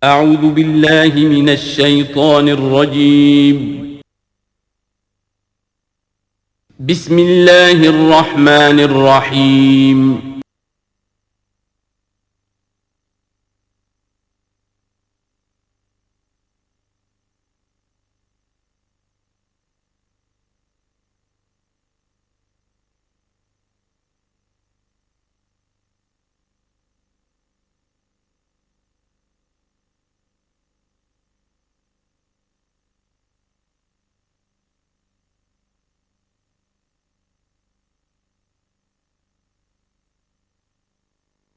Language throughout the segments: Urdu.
اعوذ باللہ من الشیطان الرجیم بسم اللہ الرحمن الرحیم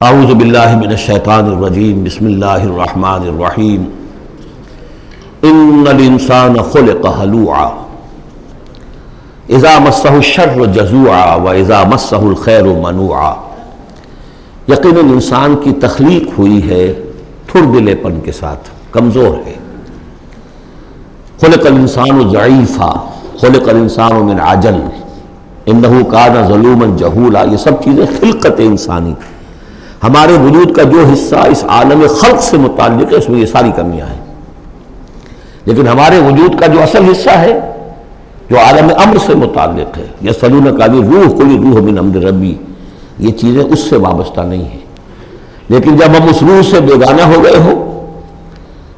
اعوذ باللہ من الشیطان الرجیم بسم اللہ الرحمن الرحیم ان الانسان خلق ہلوعا اذا مسہ الشر جزوعا واذا مسہ الخیر منوعا۔ یقیناً انسان کی تخلیق ہوئی ہے تھر دلے پن کے ساتھ، کمزور ہے۔ خلق الانسان ضعیفا، خلق الانسان من عجل، انہ کان ظلوما جہولا۔ یہ سب چیزیں خلقت انسانی، ہمارے وجود کا جو حصہ اس عالم خلق سے متعلق ہے اس میں یہ ساری کمیاں ہیں، لیکن ہمارے وجود کا جو اصل حصہ ہے جو عالم امر سے متعلق ہے، یسألونک عن الروح قل الروح من امر ربی، یہ چیزیں اس سے وابستہ نہیں ہیں۔ لیکن جب ہم اس روح سے بیگانہ ہو گئے ہو،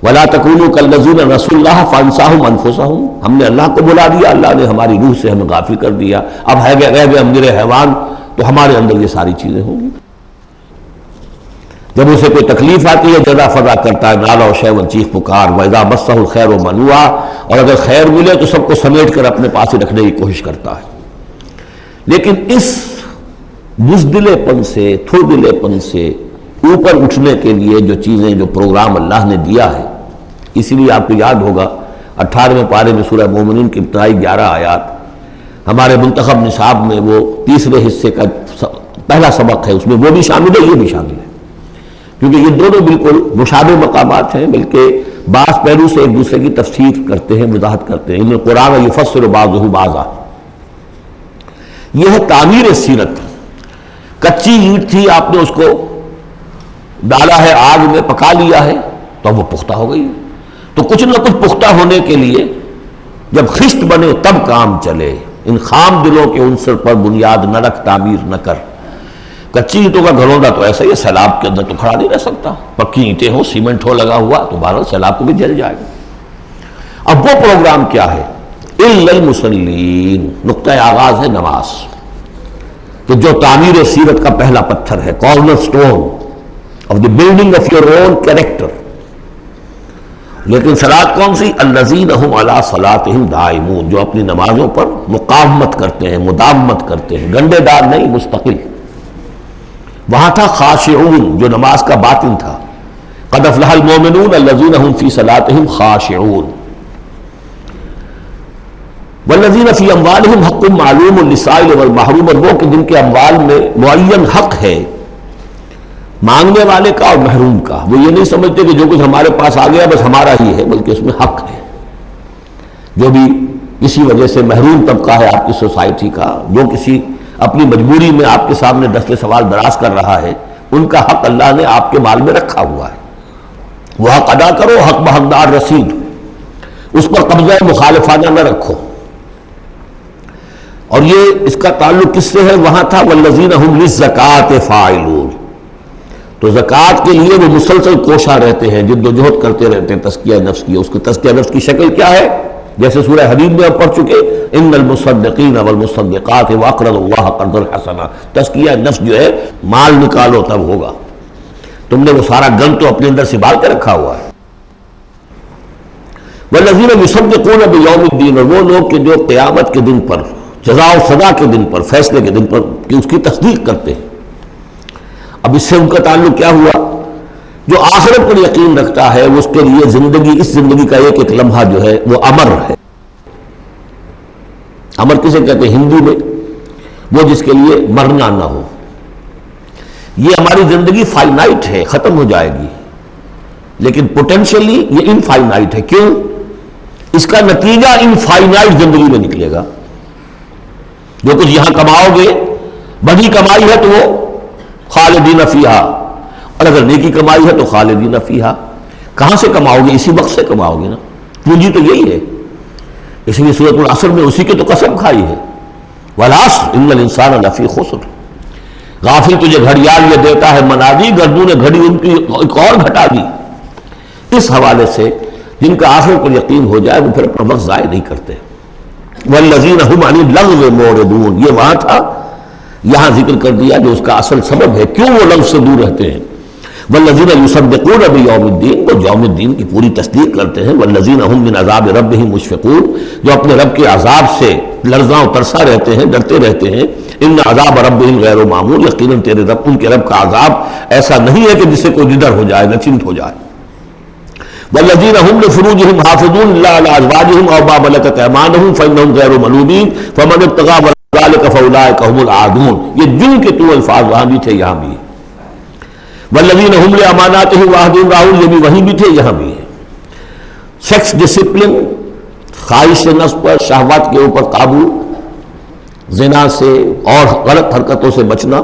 ولا تکونوا کالذین نسوا اللہ فانساہم انفسہم، ہم نے اللہ کو بلا دیا، اللہ نے ہماری روح سے ہمیں غافل کر دیا، اب ہے گئے غیب امر حیوان، تو ہمارے اندر یہ ساری چیزیں ہوں گی۔ جب اسے کوئی تکلیف آتی ہے جزا فضا کرتا ہے، نالا و شیون، چیخ پکار، وَإِذَا مَسَّهُ الْخَيْرُ مَنُوعًا، اور اگر خیر ملے تو سب کو سمیٹ کر اپنے پاس ہی رکھنے کی کوشش کرتا ہے۔ لیکن اس بزدلے پن سے، تھر دلے پن سے اوپر اٹھنے کے لیے جو چیزیں، جو پروگرام اللہ نے دیا ہے، اسی لیے آپ کو یاد ہوگا 18ویں پارے میں سورہ مومنون کی ابتدائی 11 آیات ہمارے منتخب نصاب میں وہ تیسرے حصے کا پہلا سبق ہے، اس میں وہ بھی شامل ہے، یہ بھی شامل ہے، کیونکہ یہ دونوں بالکل مشابہ مقامات ہیں، بلکہ بعض پہلو سے ایک دوسرے کی تفسیر کرتے ہیں، وضاحت کرتے ہیں۔ ان القرآن یفسر بعضہ بعضا، یہ ہے تعمیر سیرت۔ کچی اینٹ تھی، آپ نے اس کو ڈالا ہے آگ میں، پکا لیا ہے تو وہ پختہ ہو گئی۔ تو کچھ نہ کچھ پختہ ہونے کے لیے جب خشت بنے تب کام چلے۔ ان خام دلوں کے عنصر پر بنیاد نہ رکھ، تعمیر نہ کر۔ کچی اینٹوں کا گھروندا تو ایسا ہی ہے، سیلاب کے اندر تو کھڑا نہیں رہ سکتا، پکی اینٹیں ہو، سیمنٹ ہو لگا ہوا تو بہرحال سیلاب کو بھی جل جائے گا۔ اب وہ پروگرام کیا ہے؟ الا المصلین، نقطہ آغاز ہے نماز، تو جو تعمیر سیرت کا پہلا پتھر ہے، corner stone of the building of your own character. لیکن صلاۃ کون سی؟ الذین ھم علی صلاتہم دائمون، جو اپنی نمازوں پر مقاومت کرتے ہیں، مداومت کرتے ہیں، گنڈے دار نہیں، مستقل۔ وہاں تھا خاشعون، جو نماز کا باطن تھا، قد افلح المؤمنون الذین ھم فی صلاتہم خاشعون، والذین فی اموالہم حق معلوم للسائل والمحروم، اور وہ کہ جن کے اموال میں معین حق ہے مانگنے والے کا اور محروم کا۔ وہ یہ نہیں سمجھتے کہ جو کچھ ہمارے پاس آ گیا بس ہمارا ہی ہے، بلکہ اس میں حق ہے۔ جو بھی کسی وجہ سے محروم طبقہ ہے آپ کی سوسائٹی کا، جو کسی اپنی مجبوری میں آپ کے سامنے دست سوال دراز کر رہا ہے، ان کا حق اللہ نے آپ کے مال میں رکھا ہوا ہے۔ وہ حق ادا کرو، حق بحقدار رسید، اس پر قبضہ مخالفانہ نہ رکھو۔ اور یہ اس کا تعلق کس سے ہے؟ وہاں تھا والذین ھم للزکاۃ فاعلون، تو زکوٰۃ کے لیے وہ مسلسل کوشاں رہتے ہیں، جد و جہد کرتے رہتے ہیں تزکیہ نفس کی۔ اس کی تزکیہ نفس کی شکل کیا ہے؟ جیسے سورہ حدید میں اب پڑھ چکے، ان المصدقین والمصدقات واقرضوا اللہ قرضا حسنا۔ تزکیہ نفس جو ہے مال نکالو تب ہوگا، تم نے وہ سارا گن تو اپنے اندر سنبھال کے رکھا ہوا ہے۔ والذین یصدقون بیوم الدین، اور وہ لوگ کہ جو قیامت کے دن پر، جزا و سزا کے دن پر، فیصلے کے دن پر کہ اس کی تصدیق کرتے ہیں۔ اب اس سے ان کا تعلق کیا ہوا؟ جو آخرت پر یقین رکھتا ہے اس کے لیے زندگی، اس زندگی کا ایک ایک لمحہ جو ہے وہ امر ہے۔ امر کسے کہتے ہیں ہندی میں؟ وہ جس کے لیے مرنا نہ ہو۔ یہ ہماری زندگی فائنائٹ ہے، ختم ہو جائے گی، لیکن پوٹینشلی یہ انفائنائٹ ہے۔ کیوں؟ اس کا نتیجہ انفائنائٹ زندگی میں نکلے گا۔ جو کچھ یہاں کماؤ گے، بڑی کمائی ہے تو وہ خالدین فیہا، اور اگر نیکی کمائی ہے تو خالدین فیہا۔ کہاں سے کماؤ گے؟ اسی وقت سے کماؤ گے نا، پونجی تو یہی ہے. اس لیے سورۃ العصر میں اسی کی تو قسم کھائی ہے، والعصر ان الانسان لفی خسر. غافل تجھے گھڑیال یہ دیتا ہے منادی، گردوں نے گھڑی ان کی ایک اور گھٹا دی. اس حوالے سے جن کا آخر پر یقین ہو جائے وہ پھر اپنا وقت ضائع نہیں کرتے. والذین هم عن اللغو معرضون، یہ وہاں تھا، یہاں ذکر کر دیا جو اس کا اصل سبب ہے کیوں وہ لغو سے دور رہتے ہیں. والذین یصدقون بیوم الدین، وہ یوم الدین کی پوری تصدیق کرتے ہیں. والذین هم من عذاب ربهم مشفقون، جو اپنے رب کے عذاب سے لرزاں و ترسا رہتے ہیں، ڈرتے رہتے ہیں. ان عذاب ربهم غیر معمول، یقیناً تیرے رب، ان کے رب کا عذاب ایسا نہیں ہے کہ جس سے کوئی ڈر ہو جائے، نچنت ہو جائے. والذین هم لفروجهم حافظون الا علی ازواجهم او ما ملکت ایمانهم فانهم غیر ملومین فمن ابتغى وراء ذلك فاولئک هم العادون. یہ جن کے تو الفاظ وہاں بھی تھے یہاں بھی. والذین هم لاماناتهم وعهدهم راعون، یہ بھی وہیں بھی تھے یہاں بھی. سیکس ڈسپلن، خواہش نفس پر، شہوات کے اوپر قابو، زنا سے اور غلط حرکتوں سے بچنا،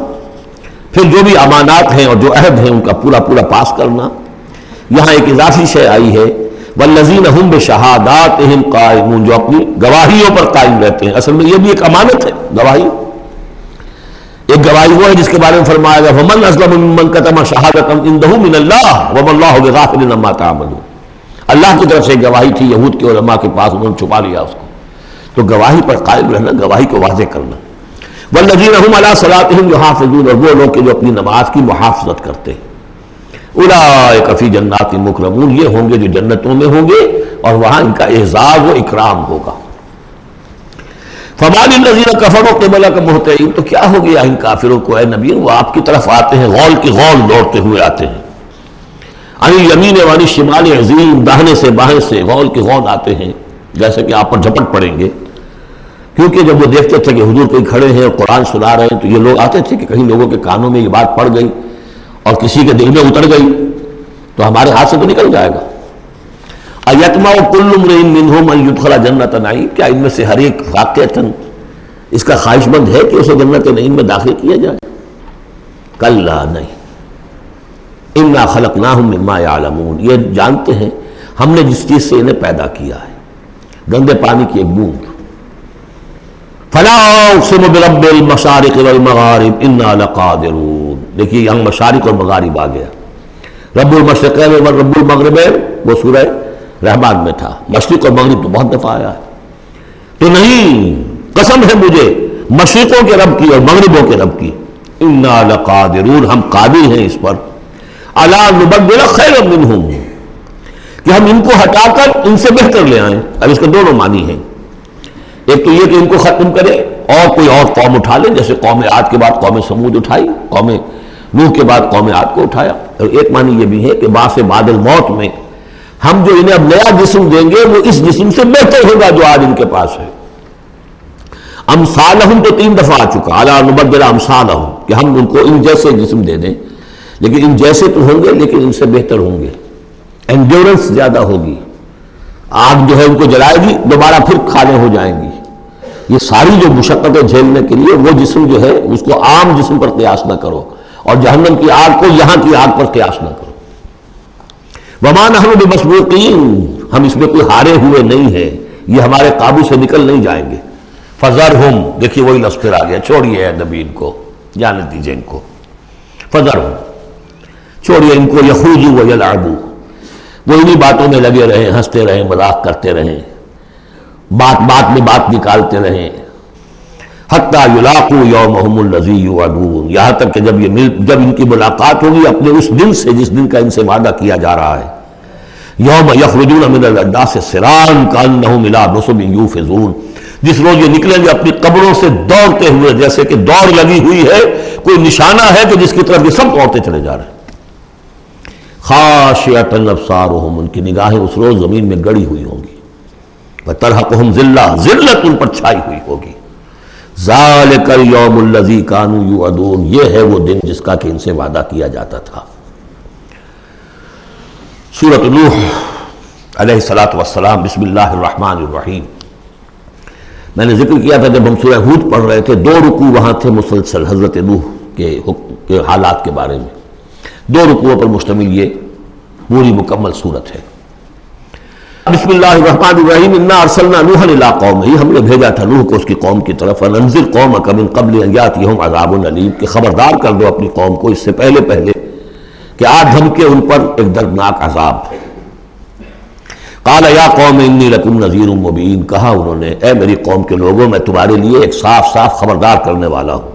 پھر جو بھی امانات ہیں اور جو عہد ہیں ان کا پورا پورا پاس کرنا. یہاں ایک اضافی شے آئی ہے، والذین هم بشہاداتهم قائمون، جو اپنی گواہیوں پر قائم رہتے ہیں. اصل میں یہ بھی ایک امانت ہے گواہی. ایک گواہی وہ ہے جس کے بارے میں فرمایا گیا فمن اظلم ممن کتم شہادۃ عنده من اللہ وما اللہ بغافل عما تعملون. اللہ کی طرف سے گواہی تھی یہود کے علماء کے پاس، انہوں نے چھپا لیا اس کو. تو گواہی پر قائم رہنا، گواہی کو واضح کرنا. والذین هم علی صلاتهم یحافظون، اور وہ لوگ جو اپنی نماز کی محافظت کرتے ہیں. اولئک فی جنات مکرمون، یہ ہوں گے جو جنتوں میں ہوں گے اور وہاں ان کا اعزاز و اکرام ہوگا. فما للذین کفروا قبلک مہطعین، تو کیا ہو گیا ان کافروں کو اے نبی، وہ آپ کی طرف آتے ہیں غول کی غول دوڑتے ہوئے آتے ہیں. عن الیمین وعن الشمال عزین، داہنے سے بائیں سے غول کی غول آتے ہیں جیسے کہ آپ پر جھپٹ پڑیں گے. کیونکہ جب وہ دیکھتے تھے کہ حضور کہیں کھڑے ہیں اور قرآن سنا رہے ہیں تو یہ لوگ آتے تھے کہ کہیں لوگوں کے کانوں میں یہ بات پڑ گئی اور کسی کے دل میں اتر گئی تو ہمارے ہاتھ سے تو نکل جائے گا. ایطمع کل امرئ منہم ان یدخل جنۃ نعیم، کیا ان میں سے ہر ایک واقعتاً اس کا خواہش مند ہے کہ اسے جنت نعیم میں داخل کیا جائے؟ کلا نہیں. انا خلقناہم مما یعلمون، یہ جانتے ہیں ہم نے جس چیز سے انہیں پیدا کیا ہے، گندے پانی کی ایک بوند. فلا اقسم برب المشارق والمغارب انا لقادرون، دیکھیے یہاں مشارق اور مغارب آ گیا. رب المشرقین و رب المغربین وہ سورہ رحمان میں تھا، مشرق اور مغرب تو بہت دفعہ آیا ہے. تو نہیں، قسم ہے مجھے مشرقوں کے رب کی اور مغربوں کے رب کی. انا لقادرون، ہم قادر ہیں اس پر. الا نبدل خیرا منہم، کہ ہم ان کو ہٹا کر ان سے بہتر لے آئیں. اب اس کے دونوں معنی ہیں، ایک تو یہ کہ ان کو ختم کرے اور کوئی اور قوم اٹھا لے، جیسے قوم عاد کے بعد قوم سمود اٹھائی، قوم نوح کے بعد قوم عاد کو اٹھایا. اور ایک معنی یہ بھی ہے کہ بعد سے بعد الموت میں ہم جو انہیں اب نیا جسم دیں گے وہ اس جسم سے بہتر ہوگا جو آج ان کے پاس ہے. امثالہم تو 3 دفعہ آ چکا، الا نبدل امثالہم، کہ ہم ان کو ان جیسے جسم دے دیں، لیکن ان جیسے تو ہوں گے لیکن ان سے بہتر ہوں گے. انڈیورنس زیادہ ہوگی، آگ جو ہے ان کو جلائے گی، دوبارہ پھر کھانے ہو جائیں گی. یہ ساری جو مشقتیں جھیلنے کے لیے وہ جسم جو ہے اس کو عام جسم پر قیاس نہ کرو اور جہنم کی آگ کو یہاں کی آگ پر قیاس نہ کرو. وما نحن بمسبوقین، ہم اس میں کوئی ہارے ہوئے نہیں ہیں، یہ ہمارے قابو سے نکل نہیں جائیں گے. فذرہم، دیکھیے وہی لفظ پھر آ گیا، چھوڑیے اے نبی ان کو، جانے دیجیے ان کو. فذرہم، چھوڑیے ان کو، یخوضوا ویلعبوا، وہ انہی باتوں میں لگے رہیں، ہنستے رہیں، مذاق کرتے رہیں، بات بات میں بات نکالتے رہیں. حتیٰ یلاقوا یومہم الذی یوعدون، یہاں تک کہ جب ان کی ملاقات ہوگی اپنے اس دن سے جس دن کا ان سے وعدہ کیا جا رہا ہے. یوم یخرجون من الاجداث سراعا کانہم الی نصب یوفضون، جس روز یہ نکلیں گے اپنی قبروں سے دوڑتے ہوئے جیسے کہ دوڑ لگی ہوئی ہے، کوئی نشانہ ہے کہ جس کی طرف یہ سب دوڑتے چلے جا رہے ہیں. خاشعۃ ابصارہم، ان کی نگاہیں اس روز زمین میں گڑی ہوئی ہوں گی. وترہقہم ذلہ، ذلت ان پر چھائی ہوئی ہوگی. ذالک الیوم الذی کانوا یوعدون، یہ ہے وہ دن جس کا کہ ان سے وعدہ کیا جاتا تھا. سورۃ نوح علیہ الصلوۃ والسلام. بسم اللہ الرحمن الرحیم. میں نے ذکر کیا تھا جب ہم سورہ ہود پڑھ رہے تھے، 2 رکوع وہاں تھے مسلسل حضرت نوح کے حالات کے بارے میں. 2 رکوعوں پر مشتمل یہ پوری مکمل صورت ہے۔ بسم اللہ الرحمن الرحیم، انا ارسلنا نوحا الی قومہ، ہم نے بھیجا تھا نوح کو اس کی قوم کی طرف، انذر قومک من قبل ان یاتیہم عذاب علیم، کہ خبردار کر دو اپنی قوم کو اس سے پہلے کہ آ دھمکے ان پر ایک دردناک عذاب۔ قال یا قوم انی لکم نذیر مبین، کہا انہوں نے اے میری قوم کے لوگوں میں تمہارے لیے ایک صاف صاف خبردار کرنے والا ہوں،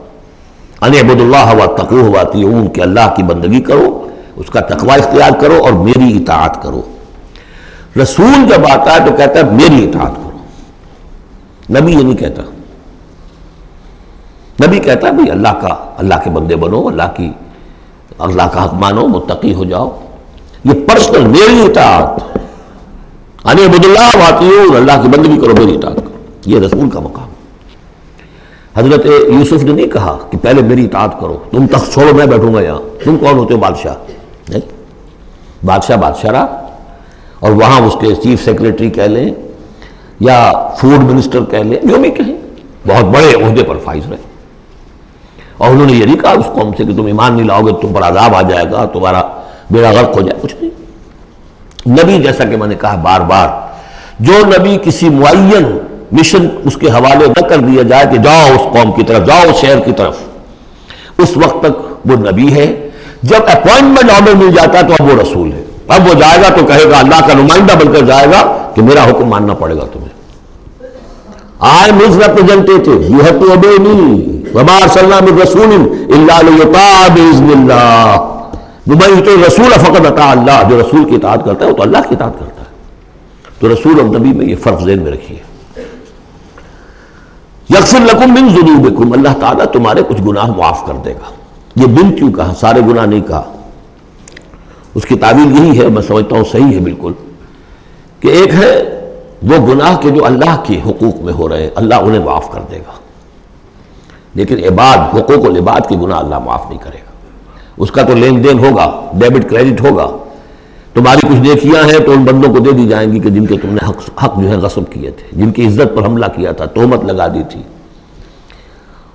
ان اعبدوا اللہ واتقوہ واطیعون، کہ اللہ کی بندگی کرو، اس کا تقوی اختیار کرو اور میری اطاعت کرو۔ رسول جب آتا ہے تو کہتا ہے میری اطاعت کرو، نبی یہ نہیں کہتا۔ نبی کہتا ہے بھئی اللہ کے بندے بنو، اللہ کا حق مانو، متقی ہو جاؤ۔ یہ پرسنل میری اطاعت، ان اعبدوا اللہ واطیعون، اللہ کی بندگی کرو، میری اطاعت کرو، یہ رسول کا مقام۔ حضرت یوسف نے نہیں کہا کہ پہلے میری اطاعت کرو، تم تخت چھوڑو میں بیٹھوں گا یہاں، تم کون ہوتے ہو بادشاہ؟ نہیں، بادشاہ رہا، اور وہاں اس کے چیف سیکریٹری کہہ لیں یا فوڈ منسٹر کہہ لیں، جو بھی کہیں، بہت بڑے عہدے پر فائز رہے۔ اور انہوں نے یہ نہیں کہا اس قوم سے کہ تم ایمان نہیں لاؤ گے تم پر عذاب آ جائے گا، تمہارا بیڑا غرق ہو جائے، کچھ نہیں۔ نبی جیسا کہ میں نے کہا بار بار، جو نبی کسی معین مشن اس کے حوالے نہ کر دیا جائے کہ جاؤ اس قوم کی طرف، جاؤ اس شہر کی طرف، اس وقت تک وہ نبی ہے۔ جب اپوائنٹمنٹ آرڈر مل جاتا ہے تو اب وہ رسول ہے، اب وہ جائے گا تو کہے گا، اللہ کا نمائندہ بن کر جائے گا کہ میرا حکم ماننا پڑے گا تمہیں۔ I am his representative, you have to obey me. وَمَا أَرْسَلْنَا مِن رَّسُولٍ إِلَّا لِيُطَاعَ بِإِذْنِ اللَّهِ، وَمَن يُطِعِ الرَّسُولَ فَقَدْ أَطَاعَ اللَّهَ، جو رسول کی اطاعت کرتا ہے وہ تو اللہ کی اطاعت کرتا ہے۔ تو رسول اور نبی میں یہ فرق ذہن میں رکھیے۔ یغفر لکم من ذنوبکم، اللہ تعالیٰ تمہارے کچھ گناہ معاف کر دے گا۔ یہ من کیوں کہا، سارے گناہ نہیں کہا۔ اس کی تعبیر یہی ہے، میں سمجھتا ہوں صحیح ہے بالکل، کہ ایک ہے وہ گناہ کے جو اللہ کے حقوق میں ہو رہے ہیں، اللہ انہیں معاف کر دے گا، لیکن حقوق العباد کے گناہ اللہ معاف نہیں کرے گا۔ اس کا تو لین دین ہوگا، ڈیبٹ کریڈٹ ہوگا، تمہاری کچھ نیکیاں ہیں تو ان بندوں کو دے دی جائیں گی کہ جن کے تم نے حق جو ہے غصب کیے تھے، جن کی عزت پر حملہ کیا تھا، تہمت لگا دی تھی،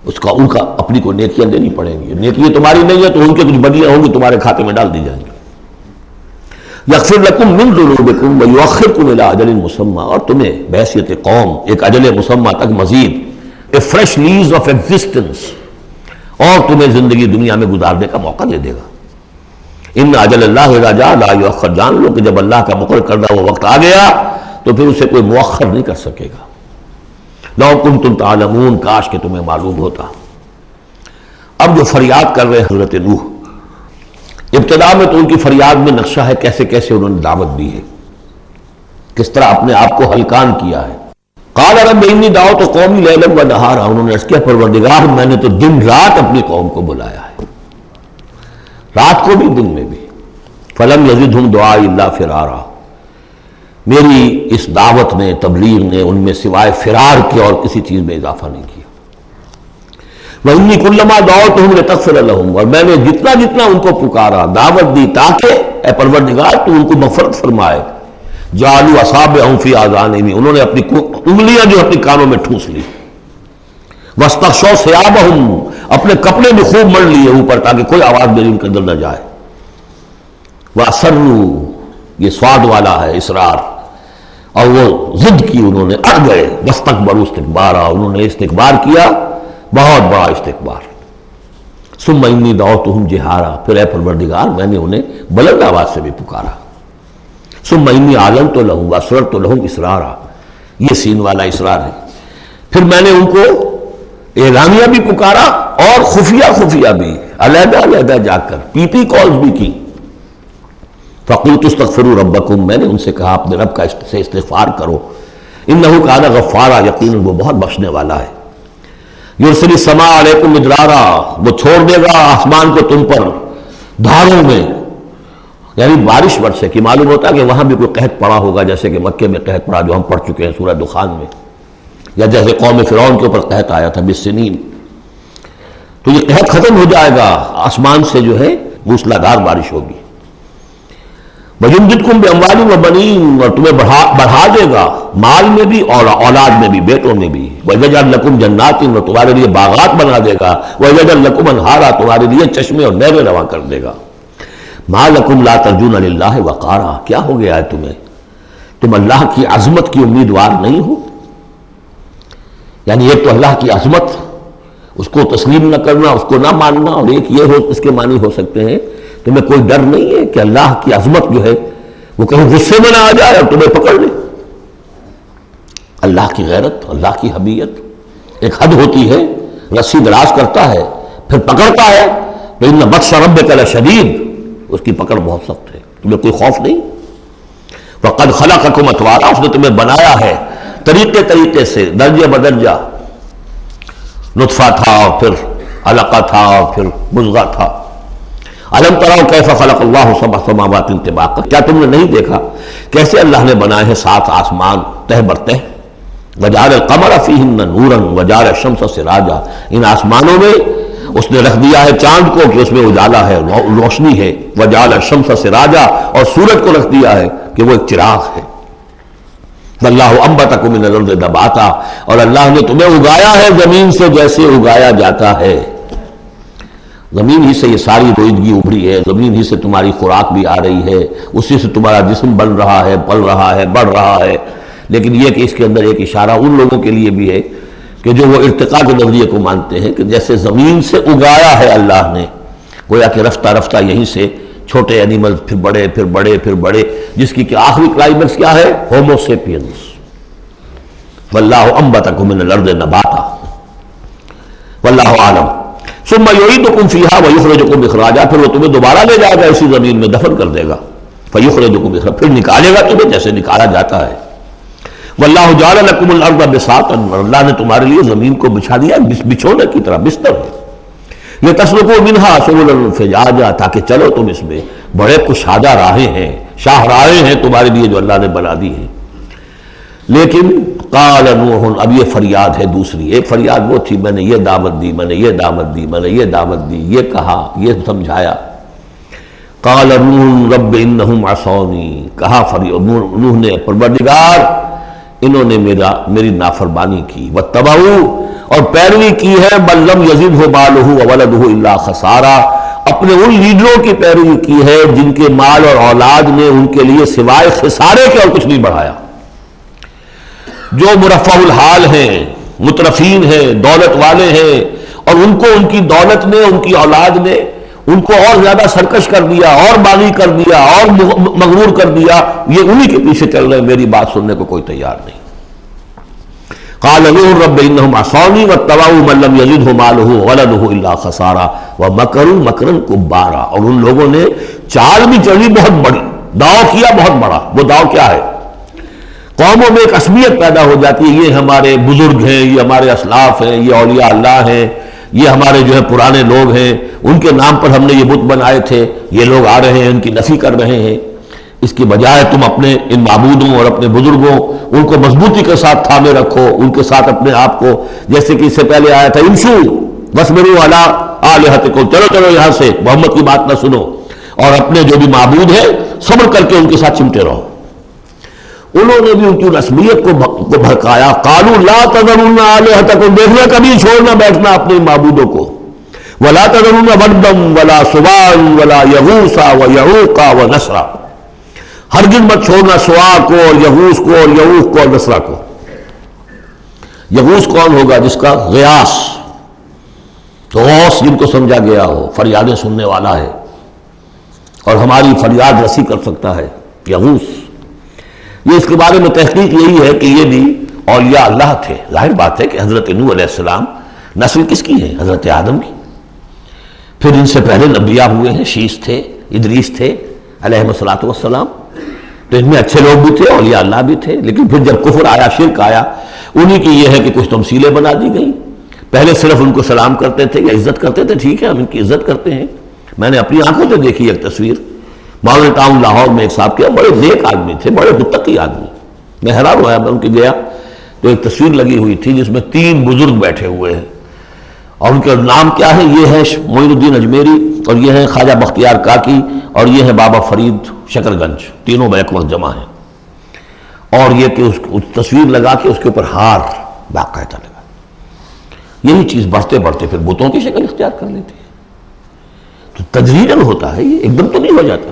ان کا اپنی کو نیکیاں دینی پڑیں گی۔ نیکیاں تمہاری نہیں ہے تو ان کے کچھ بدیاں ہوں گی، تمہارے کھاتے میں ڈال دی جائیں گی۔ یغفر لکم من ذنوبکم ویؤخرکم الی اجل مسمی، اور تمہیں بحیثیت قوم ایک اجل مسمی تک مزید فریش لیز آف ایگزسٹنس، اور تمہیں زندگی دنیا میں گزارنے کا موقع دے دے گا۔ ان اجل اللہ اذا جاء لا یؤخر، جان لو کہ جب اللہ کا مقرر کردہ وہ وقت آ گیا تو پھر اسے کوئی مؤخر نہیں کر سکے گا۔ لو کنتم تعلمون، کاش کہ تمہیں معلوم ہوتا۔ اب جو فریاد کر رہے ہیں حضرت نوح، ابتدا میں تو ان کی فریاد میں نقشہ ہے کیسے کیسے انہوں نے دعوت دی ہے، کس طرح اپنے آپ کو ہلکان کیا ہے۔ قال رب انی دعوت قومی لیلا ونہارا، انہوں نے عرض کیا پروردگار میں نے تو دن رات اپنی قوم کو بلایا ہے، رات کو بھی دن میں بھی۔ فلم یزدہم دعائی الا فرارا، میری اس دعوت نے، تبلیغ نے ان میں سوائے فرار کے اور کسی چیز میں اضافہ نہیں کیا۔ وَإِنِّي كُلَّمَا دَعَوْتُهُمْ لِتَغْفِرَ لَهُمْ، اور میں نے جتنا جتنا ان کو پکارا، دعوت دی تاکہ اے پروردگار تو ان کو مغفرت فرمائے، جعلوا اصابعهم فی آذانہم، انہوں نے اپنی انگلیاں جو اپنی کانوں میں ٹھوس لی، واستغشوا ثیابہم، اپنے کپڑے بھی خوب مڑ لیے اوپر تاکہ کوئی آواز میری ان کے اندر نہ جائے، وَأَصَرُّوا، یہ سواد والا ہے اصرار، اور وہ ضد کی، انہوں نے اڑ گئے، واستکبروا استکبارا، انہوں نے استکبار کیا، بہت بڑا استکبار۔ ثم انی دعوتہم جہارا، پھر اے پروردگار میں نے انہیں بلند آواز سے بھی پکارا۔ ثم انی اعلنت لہم واسررت لہم اسرارا، یہ سین والا اسرار ہے۔ پھر میں نے ان کو اعلانیہ بھی پکارا اور خفیہ بھی، علیحدہ علیحدہ جا کر پی پی کالز بھی کی۔ فقلت استغفروا ربکم، میں نے ان سے کہا اپنے رب کا سے استغفار کرو، انہ کان غفارا، یقیناً وہ بہت بخشنے والا ہے۔ یرسل السماء علیکم مدرارا، وہ چھوڑ دے گا آسمان کو تم پر دھاروں میں، یعنی بارش برسے، کہ معلوم ہوتا ہے کہ وہاں بھی کوئی قحط پڑا ہوگا، جیسے کہ مکے میں قحط پڑا جو ہم پڑھ چکے ہیں سورہ دخان میں، یا جیسے قوم فرعون کے اوپر قحط آیا تھا بالسنین۔ تو یہ قحط ختم ہو جائے گا، آسمان سے جو ہے موسلادھار بارش ہوگی۔ وَيُمْدِدْكُمْ بِأَمْوَالٍ وَبَنِينَ، اور تمہیں بڑھا دے گا مال میں بھی اور اولاد میں بھی، بیٹوں میں بھی۔ وَيَجْعَلْ لَكُمْ جَنَّاتٍ، اور تمہارے لیے باغات بنا دے گا۔ وَيَجْعَلْ لَكُمْ أَنْهَارًا، تمہارے لیے چشمے اور نہریں رواں کر دے گا۔ ما لکم لا ترجون للہ وقارا، کیا ہو گیا ہے تمہیں، تم اللہ کی عظمت کی امیدوار نہیں ہو؟ یعنی ایک تو اللہ کی عظمت، اس کو تسلیم نہ کرنا، اس کو نہ ماننا، اور ایک یہ ہو، اس کے معنی ہو سکتے ہیں تمہیں کوئی ڈر نہیں ہے کہ اللہ کی عظمت جو ہے وہ کہیں غصے میں نہ آ جائے اور تمہیں پکڑ لے۔ اللہ کی غیرت، اللہ کی حمیت ایک حد ہوتی ہے، رسی دراز کرتا ہے پھر پکڑتا ہے تو ان بطش ربک لشدید، اس کی پکڑ بہت سخت ہے، تمہیں کوئی خوف نہیں۔ وقد خلقکم اطوارا، اس نے تمہیں بنایا ہے طریقے سے، درجے بدرجہ، نطفہ تھا پھر علقہ تھا پھر مضغہ تھا۔ الم تروا کیف خلق اللہ سبع سماوات طباقا، کیا تم نے نہیں دیکھا کیسے اللہ نے بنائے ہیں 7 آسمان تہ بر تہ، وجعل القمر فیہن نورا وجعل الشمس سراجا، ان آسمانوں میں اس نے رکھ دیا ہے چاند کو کہ اس میں اجالا ہے، روشنی ہے، وجعل الشمس سراجا، اور سورج کو رکھ دیا ہے کہ وہ ایک چراغ ہے۔ واللہ انبتکم من الارض نباتا، اور اللہ نے تمہیں اگایا ہے زمین سے جیسے اگایا جاتا ہے، زمین ہی سے یہ ساری روئیدگی ابھری ہے، زمین ہی سے تمہاری خوراک بھی آ رہی ہے، اسی سے تمہارا جسم بن رہا ہے، پل رہا ہے، بڑھ رہا ہے۔ لیکن یہ کہ اس کے اندر ایک اشارہ ان لوگوں کے لیے بھی ہے کہ جو وہ ارتقاء کے نظریے کو مانتے ہیں کہ جیسے زمین سے اگایا ہے اللہ نے، گویا کہ رفتہ رفتہ یہیں سے چھوٹے اینیمل پھر بڑے پھر بڑے پھر بڑے، جس کی کہ آخری کلائمیکس کیا ہے، ہومو سیپینس۔ واللہ انبتکم من الارض نباتا واللہ عالم ثم یعیدکم فیہا ویخرجکم اخراجا، پھر وہ تمہیں دوبارہ لے جائے گا اسی زمین میں، دفن کر دے گا، فیخرجکم اخراجا، پھر نکالے گا تمہیں جیسے نکالا جاتا ہے۔ واللہ جعل لکم الارض بساطا، اللہ نے تمہارے لیے زمین کو بچھا دیا بچھونے کی طرح، بستر ہے، لتسلکوا منہا سبلا فجاجا، تاکہ چلو تم اس میں، بڑے کشادہ راہیں ہیں، شاہ راہیں ہیں تمہارے لیے جو اللہ نے بنا دی ہیں۔ لیکن قال نوح، اب یہ فریاد ہے دوسری، ایک فریاد وہ تھی میں نے یہ دعوت دی، میں نے یہ دعوت دی، میں نے یہ دعوت دی، یہ کہا، یہ سمجھایا۔ قال نوح رب انہم عصونی، کہا نوح نے پروردگار انہوں نے میری نافرمانی کی، واتبعوا، اور پیروی کی ہے من لم یزدہ مالہ وولدہ الا خسارا، اپنے ان لیڈروں کی پیروی کی ہے جن کے مال اور اولاد نے ان کے لیے سوائے خسارے کے اور کچھ نہیں بڑھایا، جو مرفع الحال ہیں، مترفین ہیں، دولت والے ہیں، اور ان کو ان کی دولت نے، ان کی اولاد نے ان کو اور زیادہ سرکش کر دیا، اور باغی کر دیا، اور مغرور کر دیا، یہ انہی کے پیچھے چل رہے ہیں، میری بات سننے کو کوئی تیار نہیں۔ قال نوح رب انہم عصونی واتبعوا من لم یزدہ مالہ وولدہ الا خسارا ومکروا مکرا کبارا، اور ان لوگوں نے چال بھی چڑھی بہت بڑی، داؤ کیا بہت بڑا۔ وہ داؤ کیا ہے؟ قوموں میں ایک عصبیت پیدا ہو جاتی ہے، یہ ہمارے بزرگ ہیں، یہ ہمارے اسلاف ہیں، یہ اولیاء اللہ ہیں، یہ ہمارے جو ہے پرانے لوگ ہیں، ان کے نام پر ہم نے یہ بت بنائے تھے، یہ لوگ آ رہے ہیں ان کی نفی کر رہے ہیں۔ اس کی بجائے تم اپنے ان معبودوں اور اپنے بزرگوں ان کو مضبوطی کے ساتھ تھامے رکھو، ان کے ساتھ اپنے آپ کو، جیسے کہ اس سے پہلے آیا تھا امشوا واصبروا علی آلہتکم، چلو یہاں سے محمد کی بات نہ سنو، اور اپنے جو بھی معبود ہیں صبر کر کے ان کے ساتھ چمٹے رہو۔ انہوں نے بھی ان کی رسمیت کو بھڑکایا، قالوا لا تذرون آلہتکم، دیکھنا کبھی چھوڑنا بیٹھنا اپنے معبودوں کو، ولا تذرون ودا ولا سواع ولا یغوث ویعوق ونسرا، ہرگز مت چھوڑنا سواع کو اور یغوث کو اور یعوق کو اور نسرا کو۔ یغوث کون ہوگا؟ جس کا غیاث، غوث جن کو سمجھا گیا ہو، فریادیں سننے والا ہے اور ہماری فریاد رسی کر سکتا ہے، یغوث۔ یہ اس کے بارے میں تحقیق یہی ہے کہ یہ بھی اولیاء اللہ تھے۔ ظاہر بات ہے کہ حضرت نوح علیہ السلام نسل کس کی ہے؟ حضرت آدم کی۔ پھر ان سے پہلے انبیاء ہوئے ہیں، شیث تھے، ادریس تھے علیہ الصلوۃ والسلام، تو ان میں اچھے لوگ بھی تھے، اولیاء اللہ بھی تھے۔ لیکن پھر جب کفر آیا، شرک آیا، انہی کی یہ ہے کہ کچھ تمثیلیں بنا دی گئیں۔ پہلے صرف ان کو سلام کرتے تھے یا عزت کرتے تھے، ٹھیک ہے ہم ان کی عزت کرتے ہیں۔ میں نے اپنی آنکھوں سے دیکھی ایک تصویر، ماڈل ٹاؤن لاہور میں ایک صاحب کے بڑے نیک آدمی تھے، بڑے متقی آدمی، میں حیران ہوا، میں ان کی گیا تو ایک تصویر لگی ہوئی تھی جس میں 3 بزرگ بیٹھے ہوئے ہیں، اور ان کے نام کیا ہے؟ یہ ہے معین الدین اجمیری، اور یہ ہے خواجہ بختیار کاکی، اور یہ ہے بابا فرید شکر گنج، تینوں بیک وقت جمع ہیں۔ اور یہ کہ اس تصویر لگا کے اس کے اوپر ہار باقاعدہ لگا، یہی چیز بڑھتے بڑھتے پھر بتوں کی شکل اختیار کر لیتی ہے۔ تو تدریجاً ہوتا ہے، یہ ایک دم تو نہیں ہو جاتا.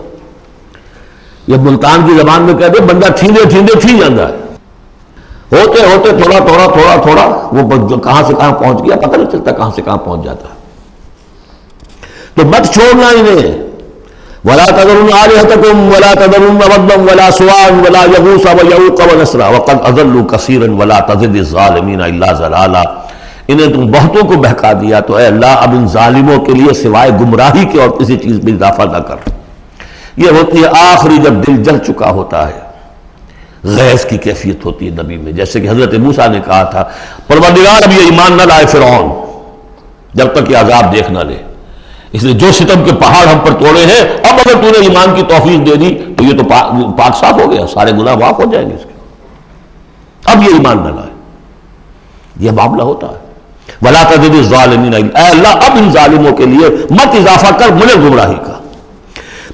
یہ ملتان کی زبان میں کہتے ہیں بندہ ٹھیندے ٹھیندے تھی جاتا ہے، ہوتے ہوتے تھوڑا تھوڑا تھوڑا تھوڑا وہ کہاں سے کہاں پہنچ گیا پتہ نہیں چلتا، کہاں سے کہاں پہنچ جاتا ہے. تو مت چھوڑنا انہیں. ولا تذرن آلہتکم ولا تذرن ودا ولا سواعا ولا یغوث ویعوق ونسرا وقد اضلوا کثیرا ولا تزد الظالمین الا ضلالا. انہیں تم بہتوں کو بہکا دیا تو اے اللہ اب ان ظالموں کے لیے سوائے گمراہی کے اور کسی چیز میں اضافہ نہ کر. یہ ہوتی ہے آخری جب دل جل چکا ہوتا ہے، غیظ کی کیفیت ہوتی ہے نبی میں. جیسے کہ حضرت موسیٰ نے کہا تھا پروردگار اب یہ ایمان نہ لائے فرعون جب تک یہ عذاب دیکھ نہ لے، اس لیے جو ستم کے پہاڑ ہم پر توڑے ہیں اب اگر تو نے ایمان کی توفیق دے دی تو یہ تو پاک صاف ہو گیا، سارے گناہ معاف ہو جائیں گے اس کے. اب یہ ایمان نہ لائے، یہ معاملہ ہوتا ہے. ولا تزد الظالمین، اے اللہ اب ان ظالموں کے لیے مت اضافہ کر مجھے گمراہی کا.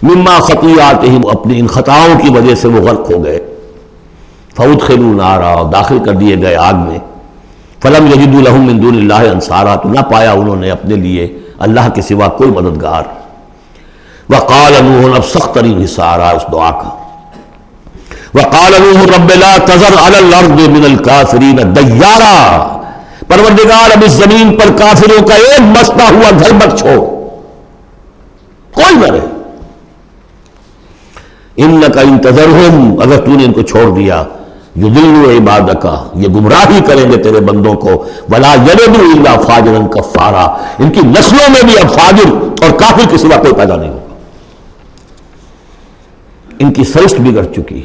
مما خطیئاتہم، اپنی ان خطاؤں کی وجہ سے وہ غرق ہو گئے. فادخلوا نارا، داخل کر دیے گئے آگ میں. فلم یجدوا لہم من دون اللہ انصارا، تو نہ پایا انہوں نے اپنے لیے اللہ کے سوا کوئی مددگار. وقال نوح، اب سخت ترین حصہ آ رہا ہے اس دعا کا. وقال نوح رب لا تذر علی الارض من الکافرین دیارا، پروردگار اب اس زمین پر کافروں کا ایک بستا ہوا گھر مت چھوڑ، کوئی نہ رہے. انک ان تذرہم، اگر تو نے ان کو چھوڑ دیا، یضلوا عبادک، یہ گمراہی کریں گے تیرے بندوں کو. ولا یلدوا الا فاجرا کفارا، ان کی نسلوں میں بھی اب فاجر اور کافر کے سوا کوئی پیدا نہیں ہوگا. ان کی سرشت بگڑ چکی،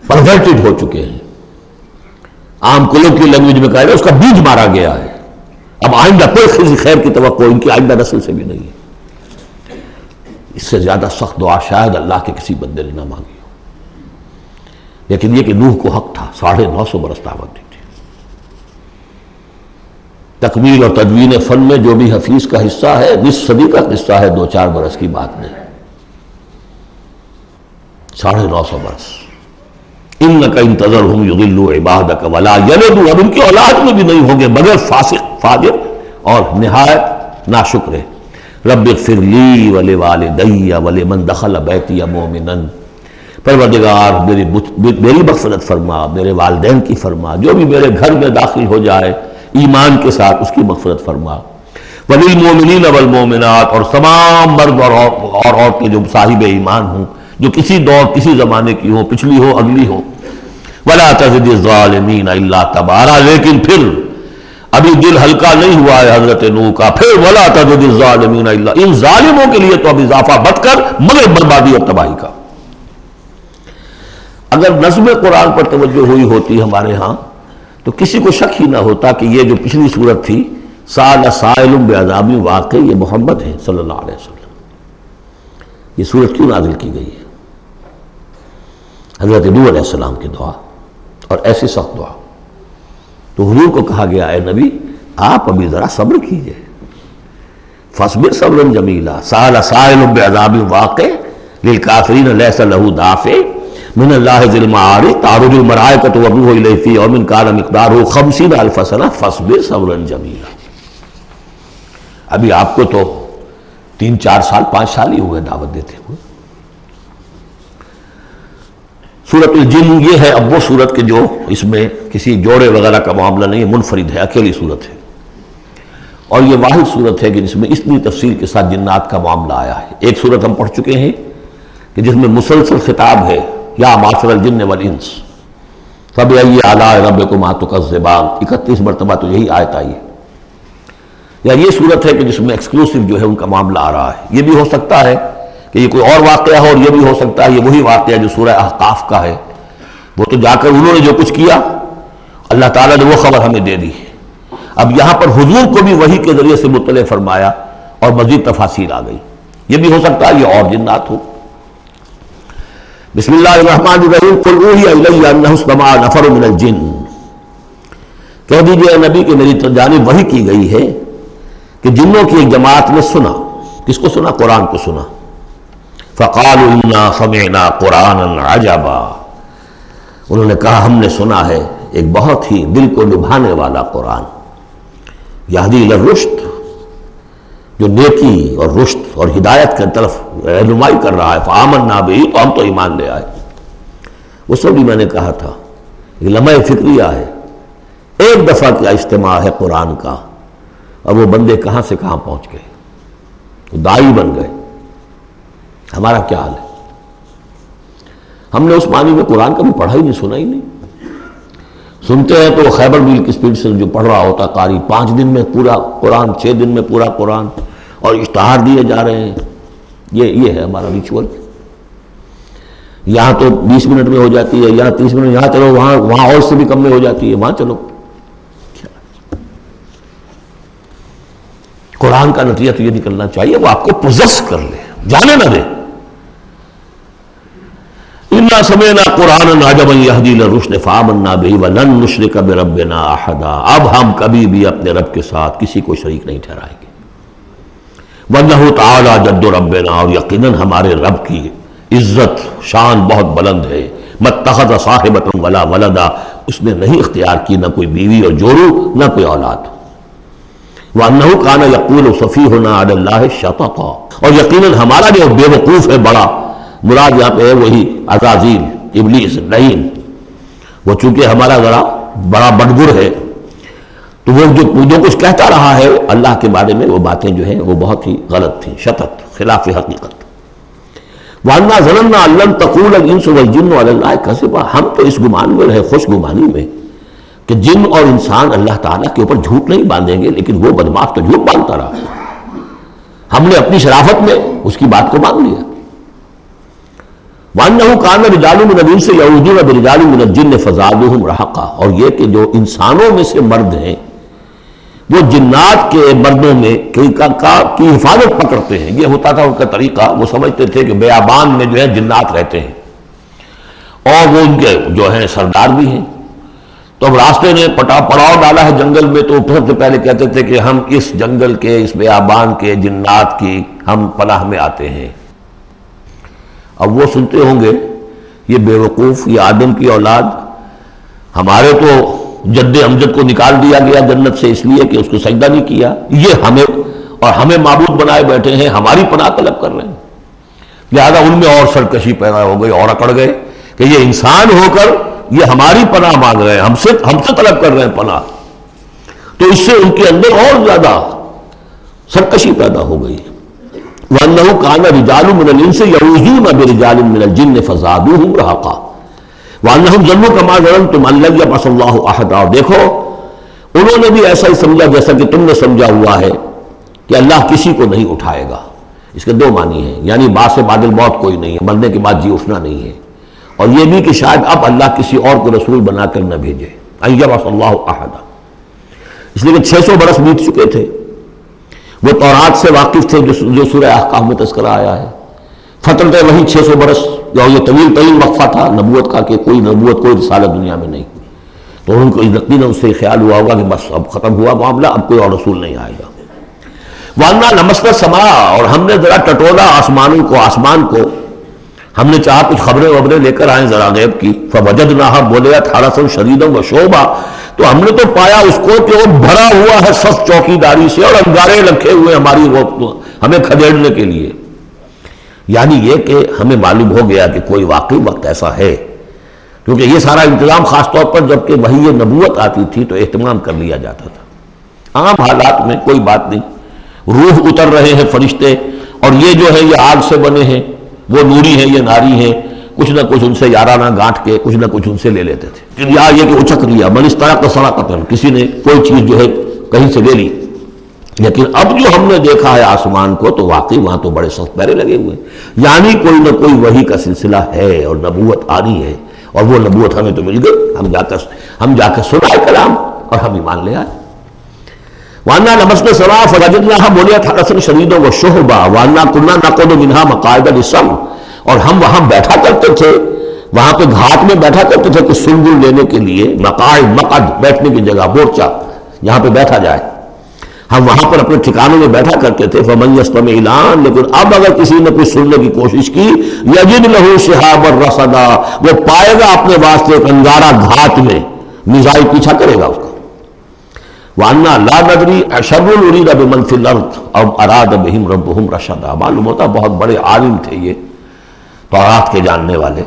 پرورٹڈ ہو چکے ہیں. عام کلوں کی لینگویج میں کہا ہے اس کا بیج مارا گیا ہے. اب آئندہ کوئی خیر کی توقع ان کی آئندہ نسل سے بھی نہیں ہے. اس سے زیادہ سخت دعا شاید اللہ کے کسی بندے نے نہ مانگی ہو. لیکن یہ کہ نوح کو حق تھا، 950 برس دعوت دی تھی. تکمیل اور تدوین فن میں جو بھی حفیظ کا حصہ ہے، نصف صدی کا حصہ ہے، 2-4 برس کی بات نہیں، 950 برس. انک ان تذرہم یضلوا عبادک ولا یلدوا، اب ان کی اولاد میں بھی نہیں ہوں گے مگر فاسق، فاجر اور نہایت ناشکر. رب اغفر لی ولوالدی ولمن دخل بیتی مؤمنا، پروردگار میری مغفرت فرما، میرے والدین کی فرما، جو بھی میرے گھر میں داخل ہو جائے ایمان کے ساتھ اس کی مغفرت فرما. وللمؤمنین والمؤمنات، اور تمام مرد اور عورتیں جو صاحب ایمان ہوں، جو کسی دور کسی زمانے کی ہو، پچھلی ہو اگلی ہو. ولا تزد الظالمین الا تبارا، لیکن پھر ابھی دل ہلکا نہیں ہوا ہے حضرت نوح کا. پھر ولا تزد الظالمین الا، ان ظالموں کے لیے تو اب اضافہ مت کر مگر بربادی اور تباہی کا. اگر نظم قرآن پر توجہ ہوئی ہوتی ہمارے ہاں تو کسی کو شک ہی نہ ہوتا کہ یہ جو پچھلی صورت تھی سال سائل بعذاب واقع، یہ محمد ہے صلی اللہ علیہ وسلم. یہ صورت کیوں نازل کی گئی ہے؟ حضرت نوح علیہ السلام کی دعا، اور ایسی سخت دعا. تو حضور کو کہا گیا اے نبی آپ ابھی ذرا صبر کیجئے. فاصبر صبرا جمیلا، سال سائل بعذاب واقع للکافرین لیس له دافع من اللہ ذی المعارج تعرج الملائکۃ والروح الیہ فی یوم کان مقدارہ 50,000 سنہ فاصبر صبرا جمیلا. ابھی آپ کو تو 3-4 سال 5 سال ہی ہوئے دعوت دیتے ہوئے. سورۃ الجن یہ ہے اب وہ سورت کے جو اس میں کسی جوڑے وغیرہ کا معاملہ نہیں ہے، منفرد ہے، اکیلی سورت ہے. اور یہ واحد سورت ہے کہ جس میں اتنی تفصیل کے ساتھ جنات کا معاملہ آیا ہے. ایک سورت ہم پڑھ چکے ہیں کہ جس میں مسلسل خطاب ہے یا معاشر الجن والانس فبأي آلاء ربكما تكذبان، 31 مرتبہ تو یہی آیت آئی ہے. یا یہ صورت ہے کہ جس میں ایکسکلوسیو جو ہے ان کا معاملہ آ رہا ہے. یہ بھی ہو سکتا ہے کہ یہ کوئی اور واقعہ ہو، اور یہ بھی ہو سکتا ہے یہ وہی واقعہ جو سورہ احقاف کا ہے. وہ تو جا کر انہوں نے جو کچھ کیا اللہ تعالیٰ نے وہ خبر ہمیں دے دی. اب یہاں پر حضور کو بھی وحی کے ذریعے سے مطلع فرمایا اور مزید تفاصیل آ گئی. یہ بھی ہو سکتا ہے یہ اور جنات ہو. بسم اللہ الرحمن الرحیم. قل اوحی الی انہ استمع نفر من الجن، کہہ دیجئے اے نبی کہ میری جانب وحی کی گئی ہے کہ جنوں کی ایک جماعت نے سنا. کس کو سنا؟ قرآن کو سنا. فقالوا انا سمعنا قرآنا عجبا، انہوں نے کہا ہم نے سنا ہے ایک بہت ہی دل کو لبھانے والا قرآن. یہدی الی الرشد، جو نیکی اور رشد اور ہدایت کی طرف رہنمائی کر رہا ہے، فآمنا بہ، تو ہم تو ایمان لے آئے۔ وہ سب بھی میں نے کہا تھا یہ لمحہ فکریہ ہے، ایک دفعہ کا اجتماع ہے قرآن کا، اور وہ بندے کہاں سے کہاں پہنچ گئے، وہ داعی بن گئے۔ ہمارا کیا حال ہے؟ ہم نے اس معنی میں قرآن کبھی پڑھا ہی نہیں، سنا ہی نہیں۔ سنتے ہیں تو خیبر میل کی سپیڈ سے جو پڑھ رہا ہوتا قاری، 5 دن میں پورا قرآن، 6 دن میں پورا قرآن، اور اشتہار دیے جا رہے ہیں۔ یہ ہے ہمارا ریچول۔ یہاں تو 20 منٹ میں ہو جاتی ہے، یہاں 30 منٹ، یہاں چلو وہاں اور سے بھی کم میں ہو جاتی ہے، وہاں چلو۔ قرآن کا نتیجہ تو یہ نکلنا چاہیے وہ آپ کو پوزیس کر لے، جانے نہ دے۔ اِنَّا سَمِعْنَا قُرْآنًا عَجَبًا يَهْدِي لِلرُّشْدِ فَآمَنَّا بِهِ وَلَن نُّشْرِكَ بِرَبِّنَا أَحَدًا۔ اب ہم کبھی بھی اپنے رب کے ساتھ کسی کو شریک نہیں ٹھہرائیں گے۔ وَإِنَّهُ تَعَالَىٰ جَدُّ رَبِّنَا، اور یقیناً ہمارے رب کی عزت شان بہت بلند ہے۔ مَتَّخَذَ صَاحِبَةً وَلَا وَلَدًا، اس نے نہیں اختیار کی نہ کوئی بیوی اور جوڑو نہ کوئی اولاد۔ وَأَنَّهُ كَانَ يَقُولُ سَفِيهُنَا عَلَى اللَّهِ شَطَطًا، اور یقیناً ہمارا جو بے وقوف ہے بڑا، مراد یہاں پہ ہے وہی عزازیل، ابلیس، لعین، وہ چونکہ ہمارا ذرا بڑا بدگر ہے، تو وہ جو کچھ کہتا رہا ہے اللہ کے بارے میں، وہ باتیں جو ہیں وہ بہت ہی غلط تھیں، شطط، خلاف حقیقت۔ وَأَنَّا ظَنَنَّا أَن لَّن تَقُولَ الْإِنسُ وَالْجِنُّ عَلَى اللَّهِ كَذِبًا، ہم تو اس گمان میں رہے، خوش گمانی میں، کہ جن اور انسان اللہ تعالیٰ کے اوپر جھوٹ نہیں باندھیں گے، لیکن وہ بدماغ تو جھوٹ باندھتا رہا۔ ہم نے اپنی شرافت میں اس کی بات کو مان لیا۔ وَأَنَّهُ كَانَ رِجَالٌ مِّنَ الْإِنسِ يَعُوذُونَ بِرِجَالٍ مِّنَ الْجِنِّ فَزَادُوهُمْ رَهَقًا، اور یہ کہ جو انسانوں میں سے مرد ہیں وہ جنات کے مردوں میں کی حفاظت پکڑتے ہیں۔ یہ ہوتا تھا ان کا طریقہ، وہ سمجھتے تھے کہ بیابان میں جو ہے جنات رہتے ہیں اور وہ ان کے جو ہیں سردار بھی ہیں، تو اب راستے نے پڑاؤ ڈالا ہے جنگل میں، تو سب سے پہلے کہتے تھے کہ ہم اس جنگل کے، اس بیابان کے جنات کی ہم پناہ میں آتے ہیں۔ اب وہ سنتے ہوں گے یہ بے وقوف، یہ آدم کی اولاد، ہمارے تو جد امجد کو نکال دیا گیا جنت سے اس لیے کہ اس کو سجدہ نہیں کیا، یہ ہمیں معبود بنائے بیٹھے ہیں، ہماری پناہ طلب کر رہے ہیں۔ لہذا ان میں اور سرکشی پیدا ہو گئی اور اکڑ گئے کہ یہ انسان ہو کر یہ ہماری پناہ مانگ رہے ہیں، ہم سے طلب کر رہے ہیں پناہ، تو اس سے ان کے اندر اور زیادہ سرکشی پیدا ہو گئی۔ وَأَنَّهُ كَانَ رِجَالٌ مِّنَ الْإِنسِ يَعُوذُونَ بِرِجَالٍ مِّنَ الْجِنِّ فَزَادُوهُمْ رَهَقًا وَأَنَّهُمْ ظَنُّوا كَمَا ظَنَنتُمْ أَن لَّن يَبْعَثَ اللَّهُ أَحَدًا، اور دیکھو انہوں نے بھی ایسا ہی سمجھا جیسا کہ تم نے سمجھا ہوا ہے کہ اللہ کسی کو نہیں اٹھائے گا۔ اس کے 2 معنی ہیں، یعنی بعد سے بعد الموت کوئی نہیں ہے، مرنے کے بعد جی اٹھنا نہیں ہے، اور یہ بھی کہ شاید اب اللہ کسی اور کو رسول بنا کر نہ بھیجے، أن يبعث الله أحدا، اس لیے کہ 600 برس بیت چکے تھے، وہ تورات سے واقف تھے جو سورہ احقاف میں تذکرہ آیا ہے، فترت وہی 600 برس، اور یہ طویل وقفہ تھا نبوت کا کہ کوئی نبوت کوئی رسالت دنیا میں نہیں، تو ان کو یقیناً اس سے خیال ہوا ہوگا کہ بس اب ختم ہوا معاملہ، اب کوئی اور رسول نہیں آئے گا۔ وَأَنَّا لَمَسْنَا السَّمَاءَ، اور ہم نے ذرا ٹٹولا آسمان کو، ہم نے چاہا کچھ خبریں لے کر آئیں ذرا غیب کی، فَوَجَدْنَاهَا مُلِئَتْ حَرَسًا شَدِيدًا وَشُعُبًا، تو ہم نے تو پایا اس کو کہ وہ بھرا ہوا ہے سخت چوکیداری سے، اور انگارے رکھے ہوئے ہماری ہمیں کھدیڑنے کے لیے۔ یعنی یہ کہ ہمیں معلوم ہو گیا کہ کوئی واقعی وقت ایسا ہے، کیونکہ یہ سارا انتظام خاص طور پر جب کہ وہی یہ نبوت آتی تھی تو اہتمام کر لیا جاتا تھا۔ عام حالات میں کوئی بات نہیں، روح اتر رہے ہیں فرشتے، اور یہ جو ہے یہ آگ سے بنے ہیں، وہ نوری ہیں یہ ناری ہیں، کچھ نہ کچھ ان سے یارانہ گانٹھ کے کچھ نہ کچھ ان سے لے لیتے تھے، یا یہ کہ اچک لیا، من استرق سرقۃ، کسی نے کوئی چیز جو ہے کہیں سے لے لی۔ لیکن اب جو ہم نے دیکھا ہے آسمان کو تو واقعی وہاں تو بڑے سخت پہرے لگے ہوئے، یعنی کوئی نہ کوئی وحی کا سلسلہ ہے اور نبوت آ رہی ہے، اور وہ نبوت ہمیں تو مل گئی، ہم جا کر سنائے کلام اور ہم ایمان لے آئے۔ وَأَنَّا لَمَسْنَا السَّمَاءَ فَوَجَدْنَاهَا مُلِئَتْ حَرَسًا شَدِيدًا وَشُهُبًا وَأَنَّا كُنَّا نَقْعُدُ مِنْهَا مَقَاعِدَ لِلسَّمْعِ، اور ہم وہاں بیٹھا کرتے تھے، وہاں پہ گھاٹ میں بیٹھا کرتے تھے کچھ سنگل لینے کے لیے، مقعد بیٹھنے کی جگہ، مورچہ جہاں پہ بیٹھا جائے، ہم وہاں پر اپنے ٹھکانوں میں بیٹھا کرتے تھے۔ فَمَن يَسْتَمِعِ الْآنَ، لیکن اب اگر کسی نے کچھ سننے کی کوشش کی، يَجِدْ لَهُ شِهَابًا رَّصَدًا، وہ پائے گا اپنے واسطے ایک انگارہ گھات میں، میزائل پیچھا کرے گا اس کا۔ وَأَنَّا لَا نَدْرِي أَشَرٌّ أُرِيدَ بِمَنْ فِي الْأَرْضِ أَوْ أَرَادَ بِهِمْ رَبُّهُمْ رَشَدًا. معلوم ہوتا بہت بڑے عالم تھے یہ تورات کے جاننے والے.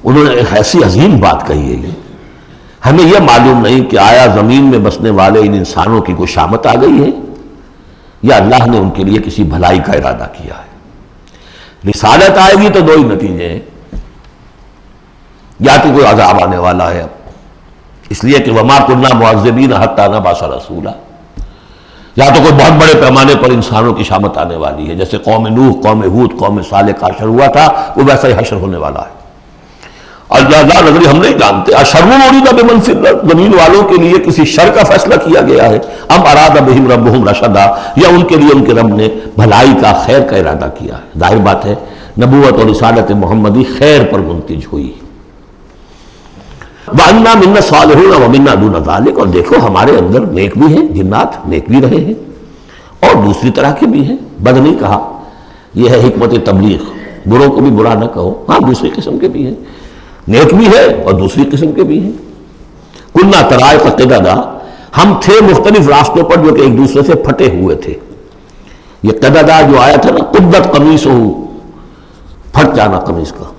انہوں نے ایک ایسی عظیم بات کہی ہے یہ. ہمیں یہ معلوم نہیں کہ آیا زمین میں بسنے والے ان انسانوں کی کوئی شامت آ گئی ہے یا اللہ نے ان کے لیے کسی بھلائی کا ارادہ کیا ہے. رسالت آئے گی تو دو ہی نتیجے ہیں، یا تو کوئی عذاب آنے والا ہے اس لیے کہ وما كنا معذبین حتی نبعث رسولا، یا تو کوئی بہت بڑے پیمانے پر انسانوں کی شامت آنے والی ہے، جیسے قوم نوح، قوم ہود، قوم صالح کا حشر ہوا تھا، وہ ویسا ہی حشر ہونے والا ہے. اللہ نظری ہم نہیں جانتے اشر ارید بمن فی الارض، زمین والوں کے لیے کسی شر کا فیصلہ کیا گیا ہے، ام اراد بہم ربہم رشدا، یا ان کے لیے ان کے رب نے بھلائی کا خیر کا ارادہ کیا ہے. ظاہر بات ہے نبوت اور رسالت محمدی خیر پر منتج ہوئی. وَأَنَّا مِنَّا الصَّالِحُونَ وَمِنَّا دُونَ ذَلِكَ، اور دیکھو ہمارے اندر نیک بھی ہیں، جنات نیک بھی رہے ہیں اور دوسری طرح کے بھی ہیں. بد نہیں کہا، یہ ہے حکمت تبلیغ، بروں کو بھی برا نہ کہو. ہاں دوسری قسم کے بھی ہیں، نیک بھی ہے اور دوسری قسم کے بھی ہیں. کُنَّا طَرَائِقَ قِدَدًا، ہم تھے مختلف راستوں پر جو کہ ایک دوسرے سے پھٹے ہوئے تھے. یہ قددا جو آیا تھا نا، قدت قمیصہ، پھٹ جانا قمیص کا.